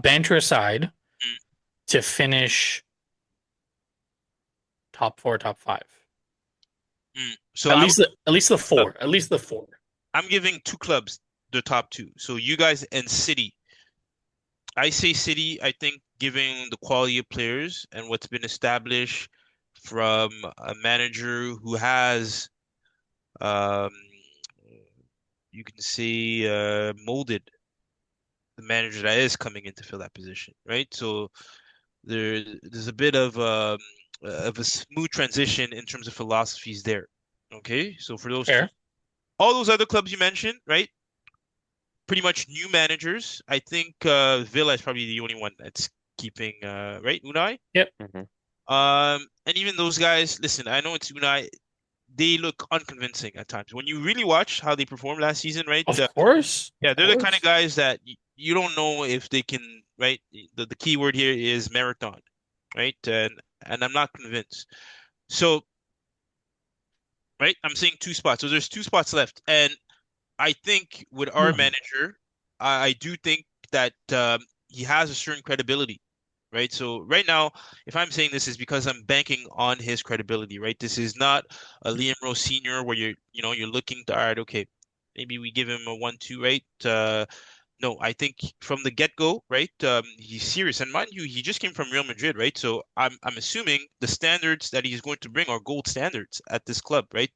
banter aside, mm, to finish top four, top five. So I would At least the club. four. At least the four. I'm giving two clubs the top two. So you guys and City. I say City, I think given the quality of players and what's been established from a manager who has um you can say molded the manager that is coming in to fill that position, right? So there's a bit of a smooth transition in terms of philosophies there. Okay, so for those Fair. all those other clubs you mentioned, right? Pretty much new managers. I think Villa is probably the only one that's keeping right, Unai. Yep. Hmm. And even those guys, listen, I know it's Unai, they look unconvincing at times. When you really watch how they performed last season, right? Of course. Yeah, Of they're the kind of course. guys that you don't know if they can, right? The key word here is marathon, right? And I'm not convinced. So, right, I'm saying two spots. So there's two spots left. And I think with our Hmm. manager, I do think that he has a certain credibility, right? So right now, if I'm saying this is because I'm banking on his credibility, right? This is not a Liam Rose Senior where you're looking to, all right, okay, maybe we give him a 1-2, right? No, I think from the get-go, right? He's serious, and mind you, he just came from Real Madrid, right? So I'm assuming the standards that he's going to bring are gold standards at this club, right?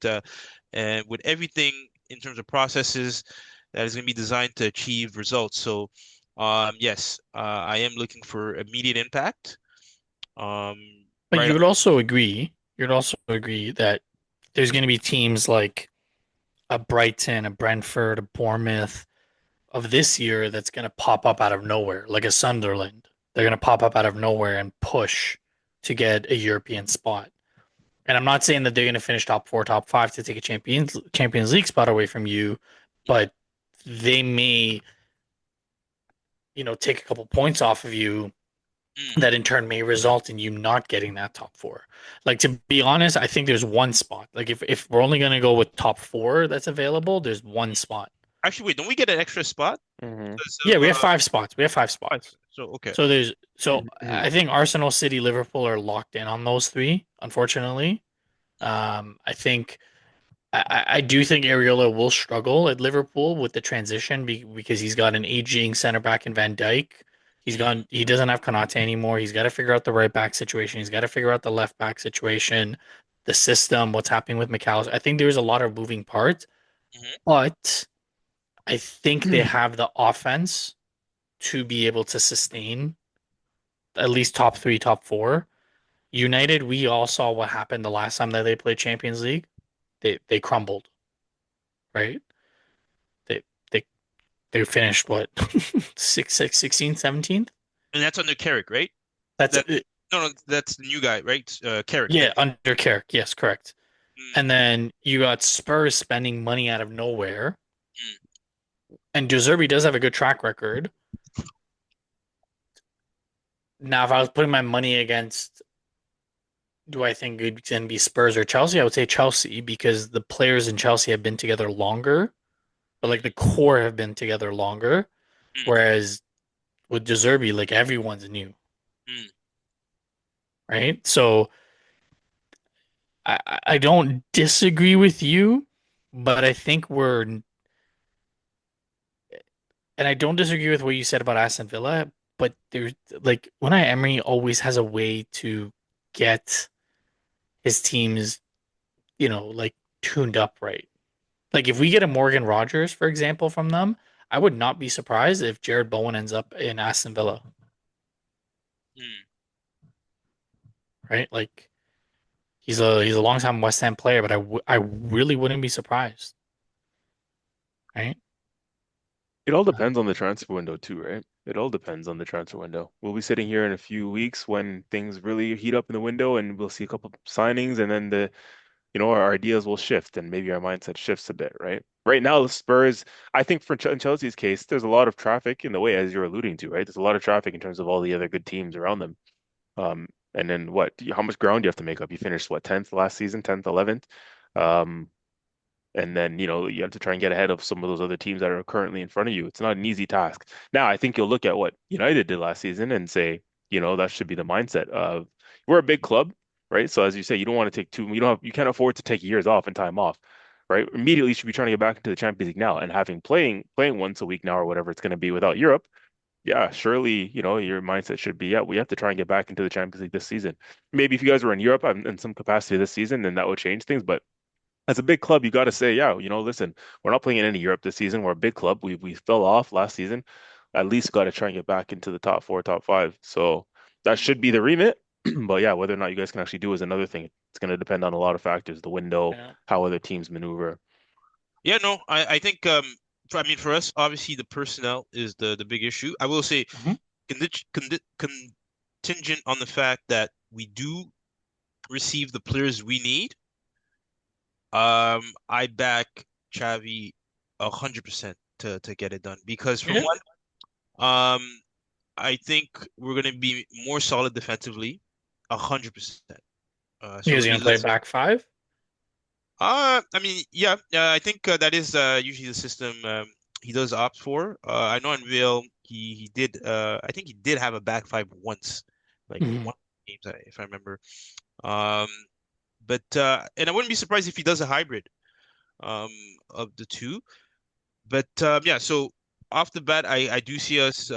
And with everything in terms of processes that is going to be designed to achieve results. So, yes, I am looking for immediate impact. Um, But right. you'd also agree that there's going to be teams like a Brighton, a Brentford, a Bournemouth of this year that's going to pop up out of nowhere, like a Sunderland. They're going to pop up out of nowhere and push to get a European spot. And I'm not saying that they're going to finish top four, top five to take a Champions League spot away from you, but they may, take a couple points off of you Mm, that in turn may result in you not getting that top four. Like to be honest, I think there's one spot. Like if we're only going to go with top four that's available, there's one mm. spot. Actually, wait, don't we get an extra spot Hmm. because Yeah, of we have five spots. We have five five? spots. So okay. So I think Arsenal, City, Liverpool are locked in on those three, unfortunately. I think I do think Areola will struggle at Liverpool with the transition because he's got an aging center back in Van Dijk. He doesn't have Konate anymore. He's got to figure out the right back situation. He's got to figure out the left back situation, the system, what's happening with McAllister. I think there's a lot of moving parts, Mhm. but I think they have the offense to be able to sustain at least top three, top four. United, we all saw what happened the last time that they played Champions League. They crumbled, right? They they they finished what 16th, 17th. And that's under Carrick, right? That's That no, that's the new guy, right? Carrick, the yeah, under Carrick. Yes, correct. mm, And then you got Spurs spending money out of nowhere. mm. And De Zerbi does have a good track record. Now, if I was putting my money against do I think it's going to be Spurs or Chelsea? I would say Chelsea because the players in Chelsea have been together longer, but like the core have been together longer. Mm, Whereas with De Zerbi, like everyone's new, mm, right? So I don't disagree with you, but I think and I don't disagree with what you said about Aston Villa, but there's like Unai Emery always has a way to get his teams, like tuned up right. Like if we get a Morgan Rogers, for example, from them, I would not be surprised if Jared Bowen ends up in Aston Villa, mm. right? Like he's a long time West Ham player, but I really wouldn't be surprised, right? It all Um, depends on the transfer window too, right? It all depends on the transfer window. We'll be sitting here in a few weeks when things really heat up in the window and we'll see a couple signings and then our ideas will shift and maybe our mindset shifts a bit, right? Right now, the Spurs, I think in Chelsea's case, there's a lot of traffic in the way, as you're alluding to, right? There's a lot of traffic in terms of all the other good teams around them. And then what? How much ground do you have to make up? You finished what, 10th last season, 10th, 11th? Um, and then, you have to try and get ahead of some of those other teams that are currently in front of you. It's not an easy task. Now, I think you'll look at what United did last season and say, that should be the mindset of we're a big club, right? So as you say, you don't want to take you can't afford to take years off and time off, right? Immediately you should be trying to get back into the Champions League now and having playing once a week now or whatever it's going to be without Europe. Yeah, surely, your mindset should be, yeah, we have to try and get back into the Champions League this season. Maybe if you guys were in Europe in some capacity this season, then that would change things. But as a big club, you got to say, yeah, listen, we're not playing in any Europe this season. We're a big club. We fell off last season. At least got to try and get back into the top four, top five. So that should be the remit. But yeah, whether or not you guys can actually do is another thing. It's going to depend on a lot of factors, the window, yeah. how other teams maneuver. Yeah, no, I think I mean for us, obviously the personnel is the big issue. I will say Mhm. contingent on the fact that we do receive the players we need. I back Xavi 100% to get it done because for Yeah. one, I think we're gonna be more solid defensively, 100%. So You we're guys gonna gonna be play less. back five? I mean, yeah, I think that is usually the system he does opt for. I know in Real he did. I think he did have a back five once, like Mhm. one games if I remember. Um, but and I wouldn't be surprised if he does a hybrid um of the two. But yeah, so off the bat, I do see us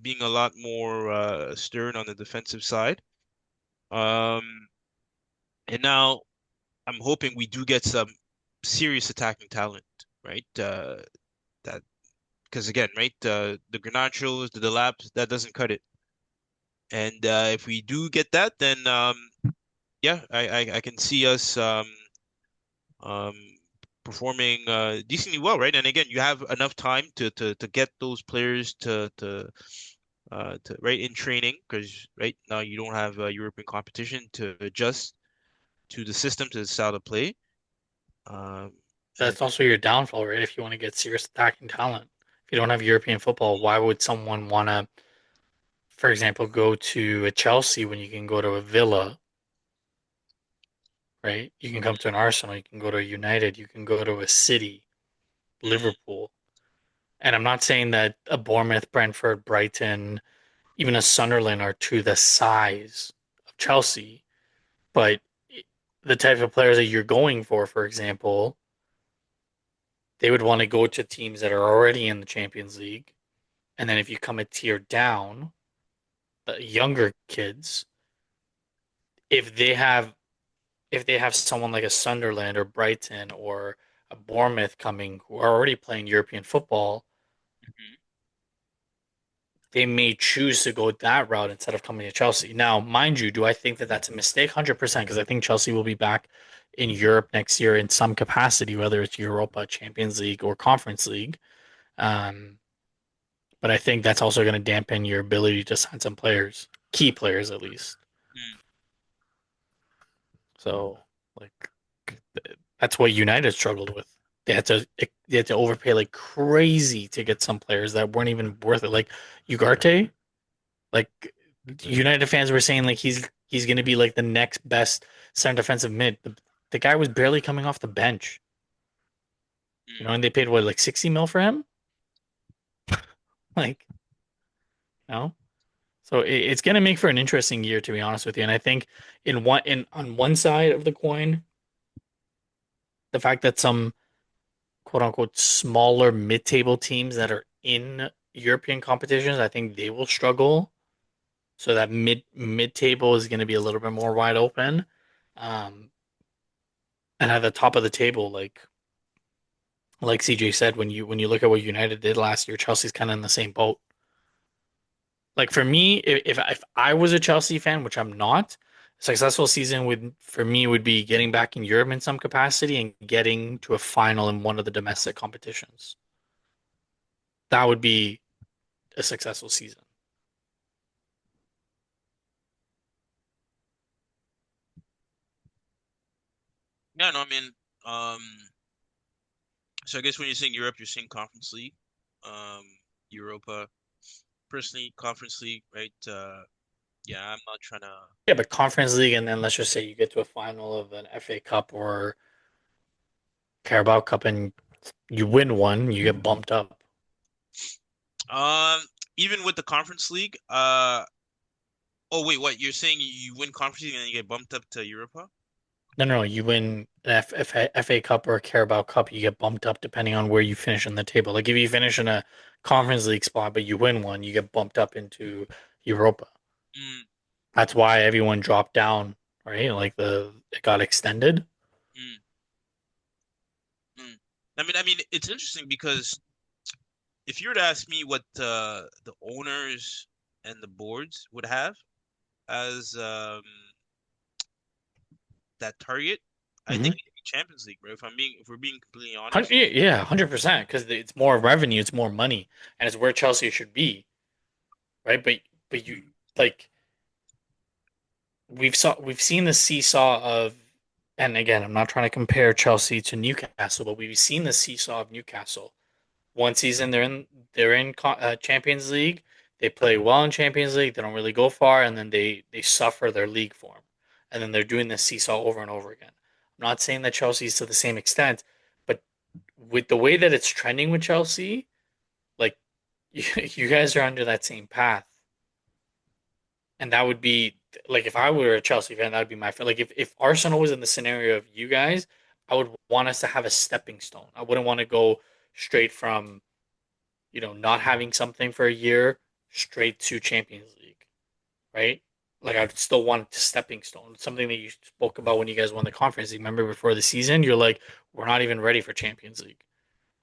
being a lot more stern on the defensive side. Um, and now I'm hoping we do get some serious attacking talent, right? That because again, right, the Garnachos, the Delapes, that doesn't cut it. And if we do get that, then yeah, I can see us um, performing decently well, right? And again, you have enough time to get those players to right in training because right now you don't have European competition to adjust to the system to the style of play. Um, and That's also your downfall, right? If you want to get serious attacking talent. If you don't have European football, why would someone want to, for example, go to a Chelsea when you can go to a Villa, right? You can come to an Arsenal, you can go to a United, you can go to a City, mm, Liverpool. And I'm not saying that a Bournemouth, Brentford, Brighton, even a Sunderland are to the size of Chelsea, but the type of players that you're going for example, they would want to go to teams that are already in the Champions League. And then if you come a tier down, the younger kids, if they have if they have someone like a Sunderland or Brighton or a Bournemouth coming who are already playing European football, they may choose to go that route instead of coming to Chelsea. Now, mind you, do I think that that's a mistake? 100%, because I think Chelsea will be back in Europe next year in some capacity, whether it's Europa, Champions League, or Conference League. Um, but I think that's also going to dampen your ability to sign some players, key players at least. mm, So, like, that's what United struggled with. They had to overpay like crazy to get some players that weren't even worth it. Like Ugarte, like United fans were saying like He's going to be like the next best center defensive mid. The guy was barely coming off the bench, Mm. and they paid what, like 60 mil for him? Like, you know? So it's going to make for an interesting year, to be honest with you. And I think in on one side of the coin, the fact that some quote unquote smaller mid-table teams that are in European competitions, I think they will struggle. So that mid-table is going to be a little bit more wide open. Um, and at the top of the table, like CJ said, when you look at what United did last year, Chelsea's kind of in the same boat. Like for me, if I was a Chelsea fan, which I'm not, a successful season would for me would be getting back in Europe in some capacity and getting to a final in one of the domestic competitions. That would be a successful season. Yeah, no, I mean, um, so I guess when you're saying Europe, you're saying Conference League, um, Europa. Personally, Conference League, right? Yeah, I'm not trying to. Yeah, but Conference League, and then let's just say you get to a final of an FA Cup or Carabao Cup, and you win one, you get bumped up. Um, Even with the Conference League, oh wait, what? You're saying you win Conference League and then you get bumped up to Europa? No, no, no, you win an FA Cup or a Carabao Cup, you get bumped up depending on where you finish in the table. Like if you finish in a Conference League spot, but you win one, you get bumped up into Europa. Mm, That's why everyone dropped down, right? Like it got extended. mm, mm. I mean, it's interesting because if you were to ask me what the owners and the boards would have as that target, I think Hmm. it'd be Champions League, bro. If we're being completely honest. Yeah, 100%, because it's more revenue, it's more money, and it's where Chelsea should be, right? But you like we've seen the seesaw of, and again, I'm not trying to compare Chelsea to Newcastle, but we've seen the seesaw of Newcastle. One season they're in Champions League, they play well in Champions League, they don't really go far, and then they suffer their league form, and then they're doing this seesaw over and over again. I'm not saying that Chelsea's to the same extent, but with the way that it's trending with Chelsea, like you guys are under that same path. And that would be like if I were a Chelsea fan, that would be my like if Arsenal was in the scenario of you guys, I would want us to have a stepping stone. I wouldn't want to go straight from, not having something for a year straight to Champions League, right? Like I'd still want a stepping stone. Something that you spoke about when you guys won the conference league. Remember before the season, you're like, we're not even ready for Champions League.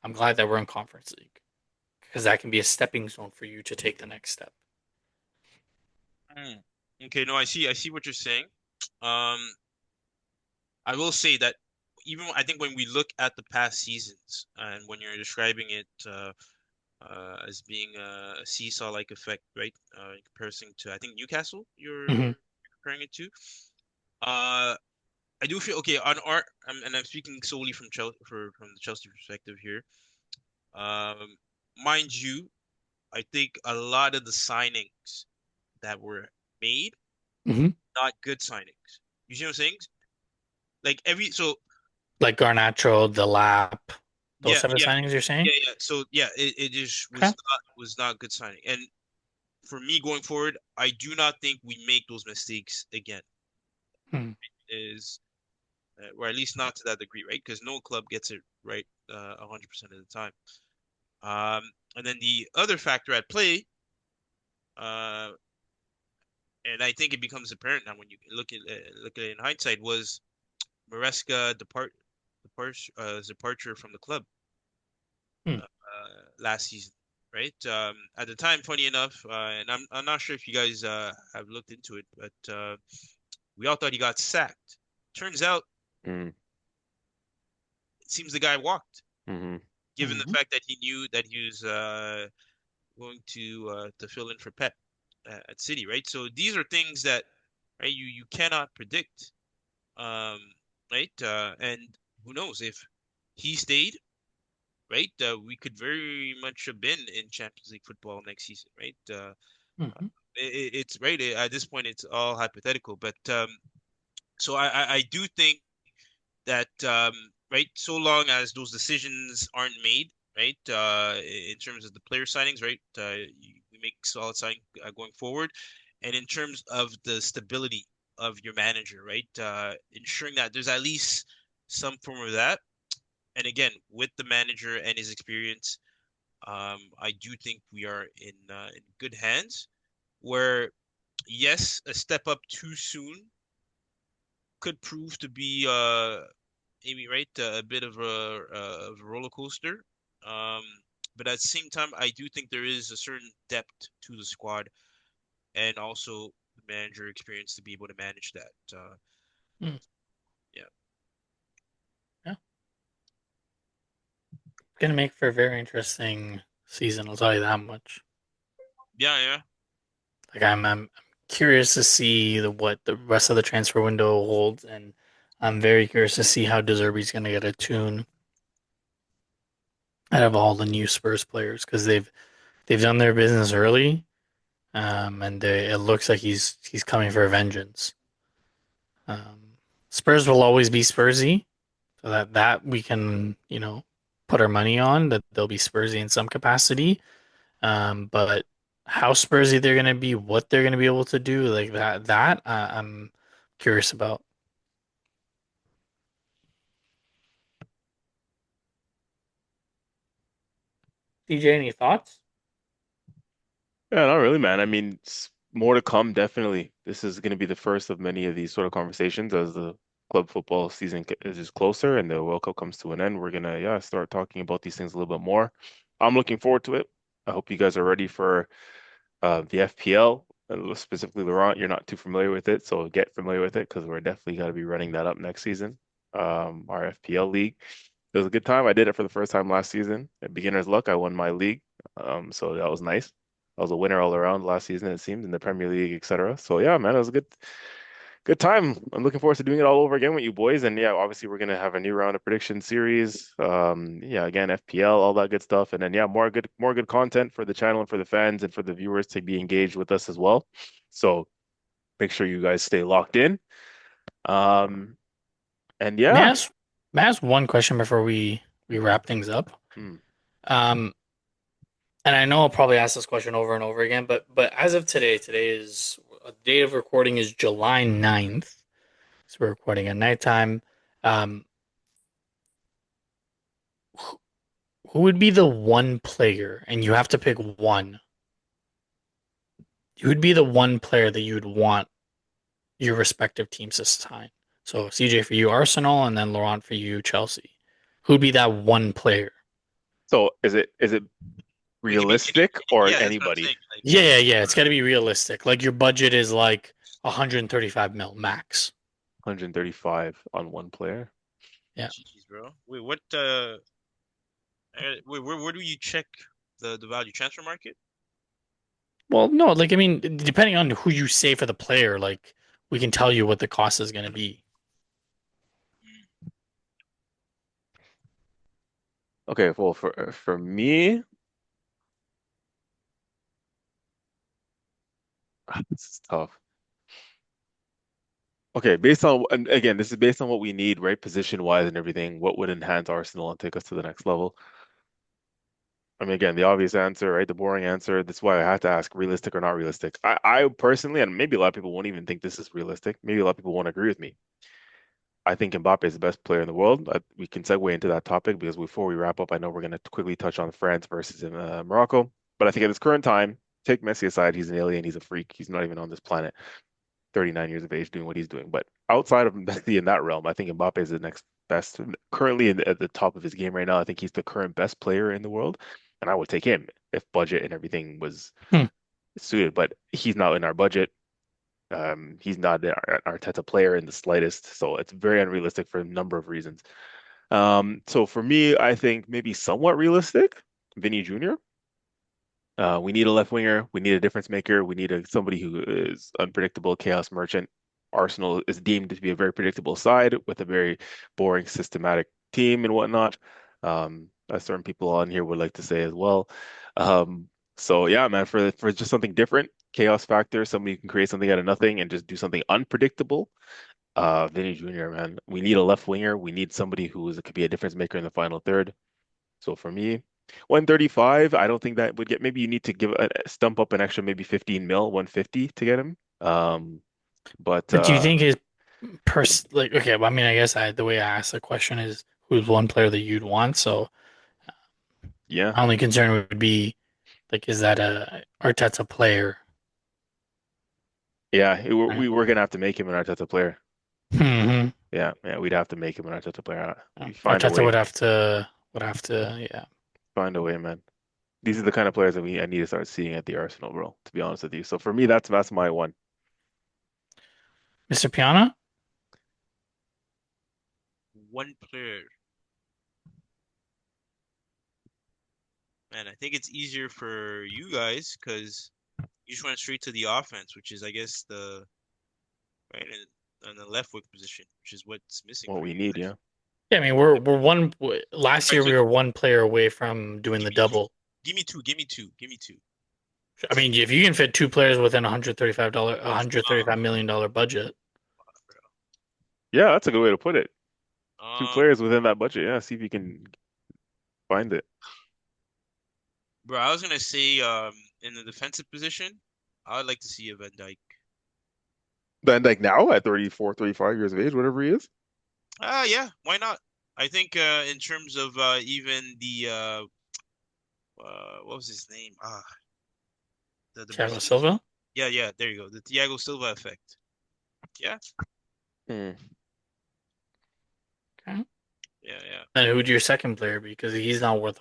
I'm glad that we're in conference league because that can be a stepping stone for you to take the next step. Mm. Okay, no, I see what you're saying. Um, I will say that even I think when we look at the past seasons and when you're describing it as being a seesaw-like effect, right? In comparison to I think Newcastle, Hmm. you're comparing it to. Uh, I do feel okay on our, and I'm speaking solely from from the Chelsea perspective here. Um, Mind you, I think a lot of the signings that were made, Hmm. not good signings. You see what I'm saying? Like every so Like Garnacho, the lap, those yeah, type of yeah, signings you're saying? yeah. So yeah, it just Okay. was not good signing. And for me going forward, I do not think we make those mistakes again. Hmm. Is Or at least not to that degree, right? Because no club gets it right 100% of the time. And then the other factor at play, uh, and I think it becomes apparent now when you look at it in hindsight, was Maresca departure from the club Hmm. last season, right? At the time, funny enough, and I'm not sure if you guys have looked into it, but we all thought he got sacked. Turns out, Mm, it seems the guy walked, hmm given the Hmm. fact that he knew that he was going to fill in for Pep at City, right? So these are things that right you cannot predict, um, right? And who knows if he stayed, right? We could very much have been in Champions League football next season, right? Hmm. it's right at this point. It's all hypothetical, but so I do think that right, so long as those decisions aren't made, right, in terms of the player signings, right, we make solid signing going forward, and in terms of the stability of your manager, right, ensuring that there's at least some form of that. And again, with the manager and his experience, I do think we are in good hands. Where yes, a step up too soon could prove to be Amy, right? A bit of a roller coaster. Um, but at the same time, I do think there is a certain depth to the squad and also the manager experience to be able to manage that. Hmm. Yeah, Yeah, gonna make for a very interesting season. I'll tell you that much. yeah, yeah. Like I'm curious to see what the rest of the transfer window holds, and I'm very curious to see how Deserby's gonna get a tune out of all the new Spurs players because they've done their business early, and it looks like he's coming for vengeance. Spurs will always be Spursy, so that we can put our money on that they'll be Spursy in some capacity. But how Spursy they're gonna be, what they're gonna be able to do, like that I'm curious about. DJ, any thoughts? Yeah, not really, man. I mean, more to come, definitely. This is going to be the first of many of these sort of conversations as the club football season is just closer and the World Cup comes to an end. We're gonna, yeah, start talking about these things a little bit more. I'm looking forward to it. I hope you guys are ready for the FPL. Specifically, Laurent, you're not too familiar with it, so get familiar with it because we're definitely going to be running that up next season. Our FPL league. It was a good time. I did it for the first time last season. At beginner's luck, I won my league. So that was nice. I was a winner all around last season, it seems, in the Premier League, etc. So yeah, man, it was a good time. I'm looking forward to doing it all over again with you boys. And yeah, obviously we're gonna have a new round of prediction series. Yeah, again, FPL, all that good stuff. And then yeah, more good content for the channel and for the fans and for the viewers to be engaged with us as well. So make sure you guys stay locked in. Um, and May I yeah. ask, may I ask one question before we wrap things up? Hmm. Um, and I know I'll probably ask this question over and over again, but as of today, today is the date of recording is July 9th. So we're recording at nighttime. Um, who would be the one player, and you have to pick one, who would be the one player that you would want your respective teams to sign? So CJ for you, Arsenal, and then Laurent for you, Chelsea. Who'd be that one player? So is it It could be realistic or yeah, that's what I'm anybody? saying. Like, Yeah, yeah, yeah. It's got to be realistic. Like your budget is like 135 mil max. 135 on one player. Yeah. jeez, bro. Wait, what? Wait, where do you check the value transfer market? Well, no, like I mean, depending on who you say for the player, like we can tell you what the cost is going to be. Okay, well for me, this is tough. Okay, based on and again, this is based on what we need, right? Position wise and everything. What would enhance Arsenal and take us to the next level? I mean, again, the obvious answer, right? The boring answer. That's why I had to ask realistic or not realistic. I personally, and maybe a lot of people won't even think this is realistic. Maybe a lot of people won't agree with me. I think Mbappe is the best player in the world. We can segue into that topic because before we wrap up, I know we're going to quickly touch on France versus Morocco. But I think at this current time, take Messi aside, he's an alien, he's a freak, he's not even on this planet. 39 years of age doing what he's doing. But outside of Messi in that realm, I think Mbappe is the next best. Currently at the top of his game right now, I think he's the current best player in the world, and I would take him if budget and everything was Hmm. suited. But he's not in our budget. He's not an Arteta player in the slightest, so it's very unrealistic for a number of reasons. So for me, I think maybe somewhat realistic, Vinny Jr. We need a left winger. We need a difference maker. We need somebody who is unpredictable, chaos merchant. Arsenal is deemed to be a very predictable side with a very boring, systematic team and whatnot. As certain people on here would like to say as well. So yeah, man, for just something different. chaos factor, somebody who can create something out of nothing and just do something unpredictable. Vinny Jr., man, we need a left winger. We need somebody could be a difference maker in the final third. So for me, 135, I don't think that would get. Maybe you need to stump up an extra maybe 15 mil, 150 to get him. But But do you think his like okay, well, I mean, I guess the way I asked the question is who's one player that you'd want. So yeah, my only concern would be like, is that a Arteta player? yeah, Right? we were gonna have to make him an Arteta player. Hmm. Yeah, yeah, we'd have to make him an Arteta player. We find a Arteta way, would have to, yeah. find a way, man. These are the kind of players that I need to start seeing at the Arsenal, bro. To be honest with you. So for me, that's my one. Mr. Piana? One player. Man, I think it's easier for you guys because you just went straight to the offense, which is, I guess, the right in the left wing position, which is what's missing What for we you need, guys. yeah. Yeah, I mean we're one last All right, year so we were one player away from doing give the me two. double. Give me two. Give me two. Give me two. I mean, if you can fit two players within $135 million budget, Yeah, that's a good way to put it. Two Um, players within that budget. Yeah, see if you can find it. bro, I was gonna say in the defensive position, I would like to see a Van Dijk. Then like now at 34, 35 years of age, whatever he is. Yeah, why not? I think in terms of even the what was his name? The Thiago Brazilian. Silva. Yeah, yeah, there you go. The Thiago Silva effect. Yeah, Hmm. Okay. yeah, yeah. Then who'd your second player be? Because he's not worth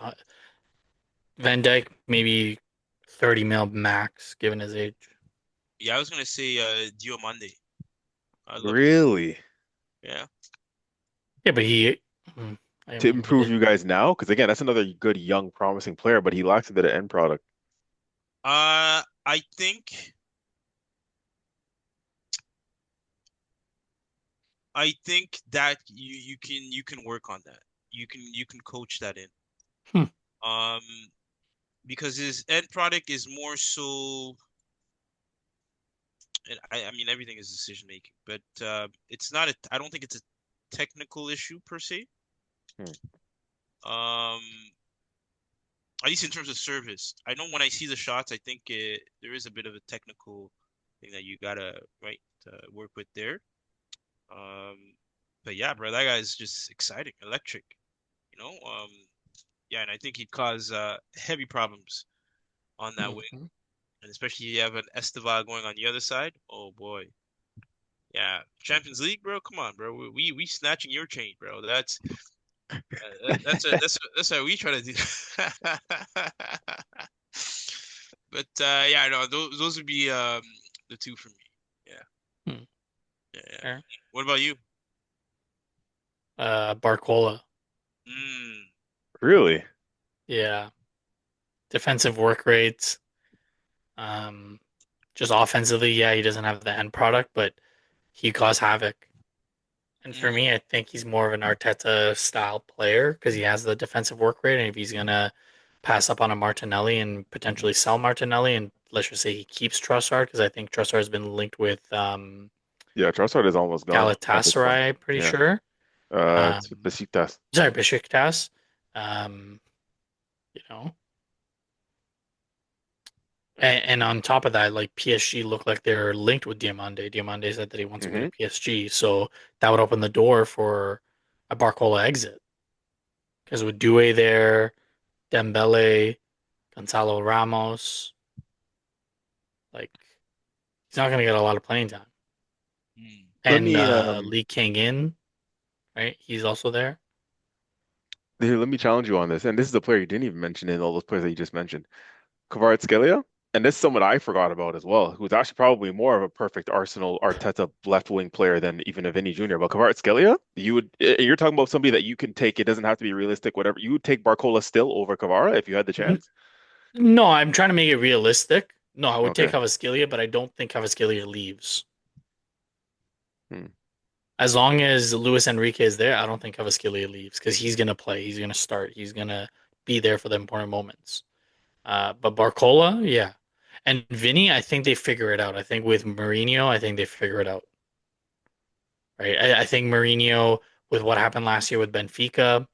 Van Dyke, maybe 30 mil max, given his age. Yeah, I was gonna say Diomande. I'd love to. Really? Yeah. Yeah, but hmm, I To mean, improve you guys now? Because again, that's another good young promising player, but he lacks a bit of end product. I think that you can work on that. You can coach that in. hmm, Um, because his end product is more so, and I mean everything is decision making, but it's not a. I don't think it's a technical issue per se. Hmm. Um, at least in terms of service, I know when I see the shots, I think there is a bit of a technical thing that you gotta right work with there. Um, but yeah, bro, that guy's just exciting, electric. You know, yeah, and I think he'd cause heavy problems on that wing, Mhm. and especially if you have an Esteva going on the other side. Oh boy, yeah, Champions League, bro. Come on, bro. We snatching your chain, bro. That's how we try to do. But yeah, no, those would be the two for me. Yeah, hmm, yeah, yeah. fair. What about you? Barcola. Mm, Really? Yeah, defensive work rates. Um, just offensively, yeah, he doesn't have the end product, but he caused havoc. And for mm, me, I think he's more of an Arteta style player because he has the defensive work rate. And if he's gonna pass up on a Martinelli and potentially sell Martinelli, and let's just say he keeps Trossard, because I think Trossard has been linked with Yeah, Trossard is almost gone at this point. Galatasaray, pretty Yeah. sure. It's Besiktas. Sorry, Besiktas. Um, you know, and on top of that, like PSG looked like they're linked with Diamande. Diamande said that he wants to go to Hmm. PSG, so that would open the door for a Barcola exit. Because with Doué there, Dembele, Gonzalo Ramos, like he's not gonna get a lot of playing time. mm. Let And me Lee Kang In, right? He's also there. let me challenge you on this. And this is a player you didn't even mention in all those players that you just mentioned. Kvaratskhelia, and this is someone I forgot about as well, who's actually probably more of a perfect Arsenal Arteta left wing player than even a Vinny Jr. But Kvaratskhelia, you're talking about somebody that you can take. It doesn't have to be realistic, whatever. You would take Barcola still over Kvara if you had the chance. No, I'm trying to make it realistic. No, I would take Okay. Cavaskillia, but I don't think Cavaskillia leaves. Hmm. As long as Luis Enrique is there, I don't think Cavaskillia leaves because he's gonna play. He's gonna start. He's gonna be there for the important moments. But Barcola, yeah. And Vinny, I think they figure it out. I think with Mourinho, I think they figure it out. Right? I think Mourinho, with what happened last year with Benfica,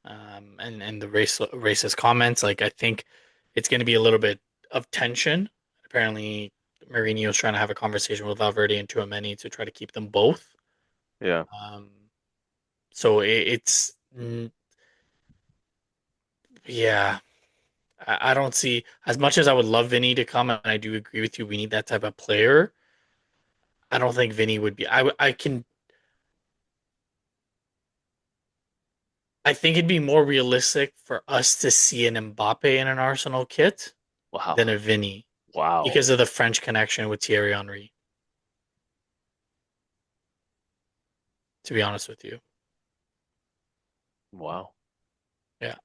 and the racist comments, like I think it's going to be a little bit of tension. Apparently, Mourinho's trying to have a conversation with Valverde and Tchouaméni to try to keep them both. Yeah. Um, so yeah, I don't see as much as I would love Vinny to come, and I do agree with you. We need that type of player. I don't think Vinny would be. I think it'd be more realistic for us to see an Mbappe in an Arsenal kit than Wow. a Vinny Wow. because of the French connection with Thierry Henry, to be honest with you. Wow. Yeah.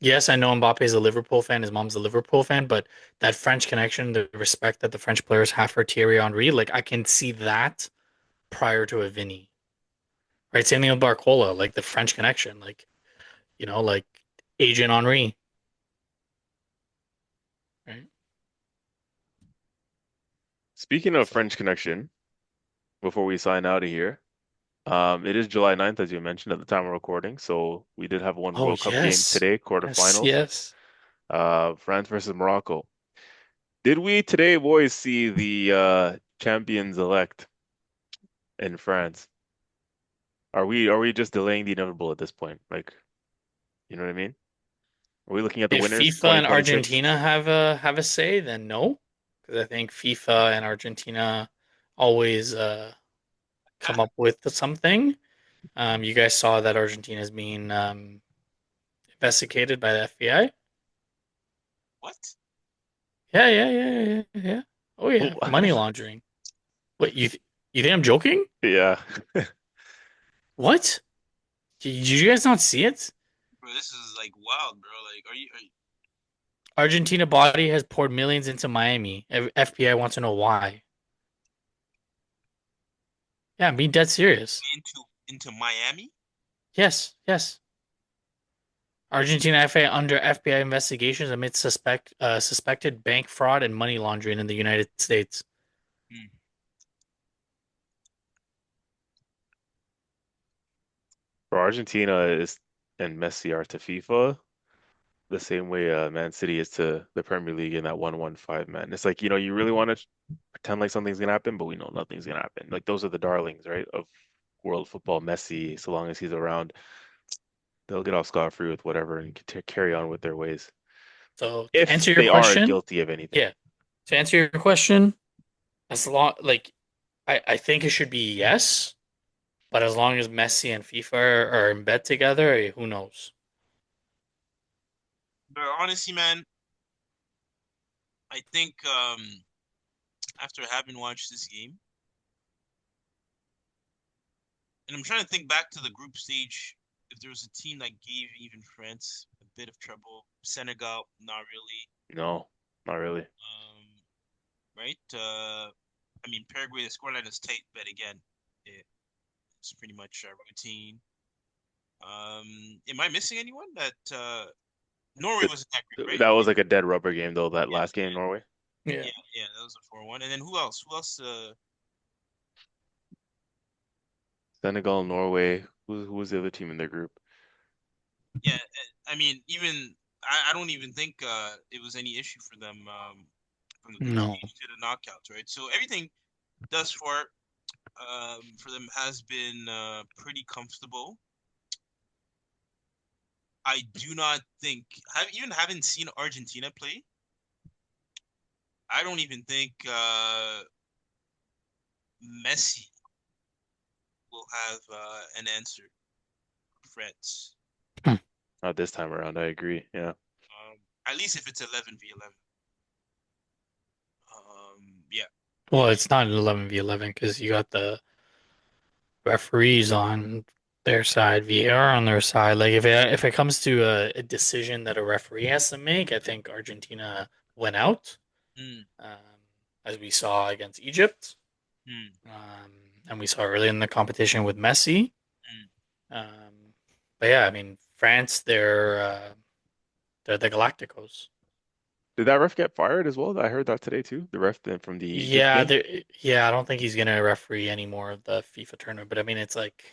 Yes, I know Mbappe is a Liverpool fan, his mom's a Liverpool fan, but that French connection, the respect that the French players have for Thierry Henry, like I can see that prior to a Vinny. Right? Same thing with Barcola, like the French connection, like Agent Henry, right? Speaking of So, French Connection, before we sign out of here, it is July 9th, as you mentioned at the time of recording. So we did have one oh World Cup game yes. today, Yes, quarterfinals. yes. France versus Morocco. Did we today, boys, see the champions elect in France? Are we just delaying the inevitable at this point? Like, you know what I mean? Are we looking at the If winners FIFA and 2026? Argentina have a say, then no, because I think FIFA and Argentina always come up with something. You guys saw that Argentina is being investigated by the FBI. What? Yeah, yeah, yeah, yeah, yeah. Yeah. Oh Oh, yeah, for money laundering. What you think I'm joking? yeah. What? Did you guys not see it? Bro, this is like wild, bro. Like, are you Argentina body has poured millions into Miami. FBI wants to know why. Yeah, I'm being dead serious. into Miami? Yes, yes. Argentina FA under FBI investigations amid suspected bank fraud and money laundering in the United States. Hmm. For Argentina is and Messi are to FIFA the same way Man City is to the Premier League in that 1-1-5 man. It's like, you really want to pretend like something's gonna happen, but we know nothing's gonna happen. Like those are the darlings, right, of world football. Messi, so long as he's around, they'll get off scot-free with whatever and carry on with their ways. So to If answer your they are question, guilty of anything. yeah. To answer your question, as long like I think it should be yes, but as long as Messi and FIFA are in bed together, who knows? But honestly, man, I think after having watched this game, and I'm trying to think back to the group stage, if there was a team that gave even France a bit of trouble, Senegal, not really. No, not really. Right? I mean, Paraguay, the scoreline is tight, but again, it's pretty much a routine. Am I missing anyone? That Norway That wasn't that great, right? that was like a dead rubber game though, that Yeah, last game in Norway. Yeah. yeah, yeah. That was a 4-1. And then who else? Who else? Senegal, Norway. Who was the other team in their group? Yeah. I mean, even I don't even think it was any issue for them from the group No. stage to the knockouts, right? So everything thus far for them has been pretty comfortable. I do not think even having seen Argentina play, I don't even think Messi will have an answer for France. Hmm. Not this time around. I agree. Yeah. At least if it's 11v11. Yeah. Well, it's not an 11v11 because you got the referees on their side, VAR on their side. Like if it comes to a decision that a referee has to make, I think Argentina went out, Mm, um, as we saw against Egypt, mm, um, and we saw early in the competition with Messi. mm. Um, but yeah, I mean France, they're the Galacticos. Did that ref get fired as well? I heard that today too. The ref from the Egypt Yeah, game. yeah, I don't think he's gonna referee any more of the FIFA tournament. But I mean, it's like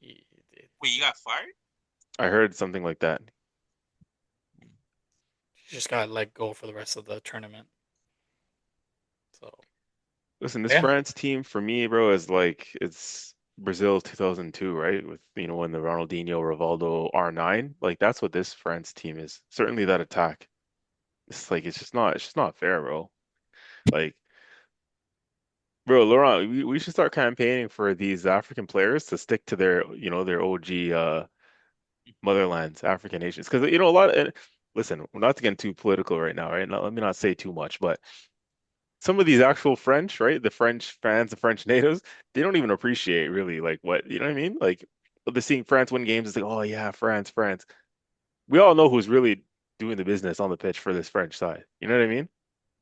you Wait, you got fired? I heard something like that. just got let go for the rest of the tournament. So Listen, this yeah, France team for me, bro, is like it's Brazil 2002, right? With when the Ronaldinho, Rivaldo R9, like that's what this France team is. Certainly that attack. It's like it's just not fair, bro. Like, bro, Laurent, we should start campaigning for these African players to stick to their OG motherlands, African nations. Because a lot of, listen, we're not to get too political right now, right? Now, let me not say too much, but some of these actual French, right? The French fans, the French natives, they don't even appreciate really like what, you know what I mean? Like they're seeing France win games, it's like, oh yeah, France, France. We all know who's really doing the business on the pitch for this French side. You know what I mean?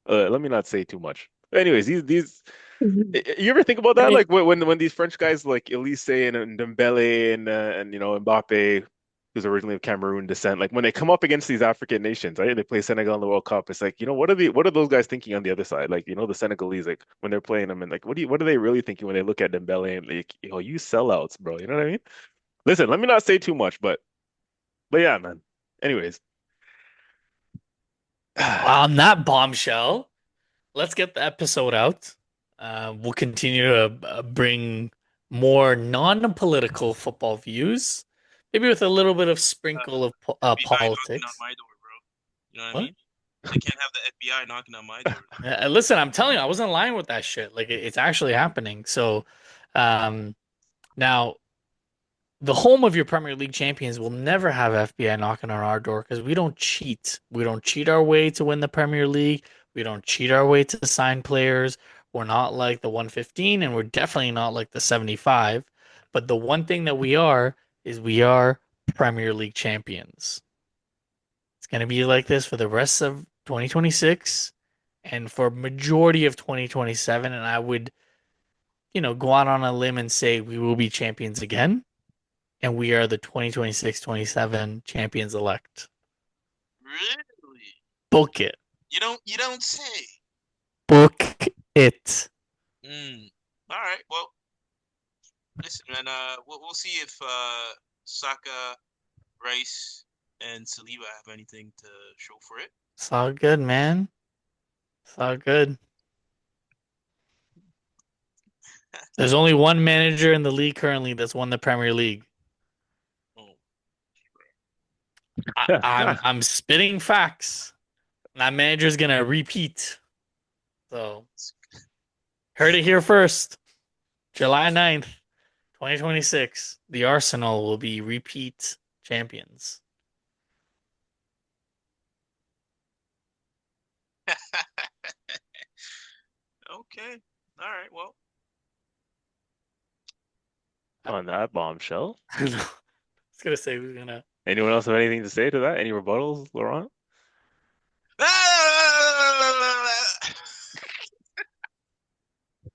Let me not say too much. Anyways, these Mhm. you ever think about I that? mean, Like when these French guys like Elise and Dembele and Mbappe, who's originally of Cameroon descent, like when they come up against these African nations, right? They play Senegal in the World Cup. It's like, what are those guys thinking on the other side? Like, the Senegalese, like when they're playing them and like what are they really thinking when they look at Dembele and like, you sellouts, bro. You know what I mean? Listen, let me not say too much, but yeah, man. Anyways. on that bombshell, let's get the episode out. We'll continue to bring more non-political football views, maybe with a little bit of sprinkle of FBI knocking on politics. my door, bro. You know what I What? mean? They can't have the FBI knocking on my door. Listen, I'm telling you, I wasn't lying with that shit. Like it's actually happening. So, um, now the home of your Premier League champions will never have FBI knocking on our door because we don't cheat. We don't cheat our way to win the Premier League. We don't cheat our way to sign players. We're not like the 115 and we're definitely not like the 75. But the one thing that we are is we are Premier League champions. It's going to be like this for the rest of 2026 and for majority of 2027 and I would, go out on a limb and say we will be champions again and we are the 2026-27 champions elect. Really? Book it. You don't say. Book it. Mm. All right. Well, listen, man. We'll see if Saka, Rice, and Saliba have anything to show for it. It's all good, man. It's all good. There's only one manager in the league currently that's won the Premier League. Oh, I'm spitting facts. That manager's gonna repeat. So heard it here first. July 9th, 2026. The Arsenal will be repeat champions. okay. All right. Well. On that bombshell. I was gonna say we're gonna. Anyone else have anything to say to that? Any rebuttals, Laurent?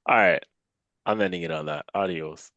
All right. I'm ending it on that. Adios.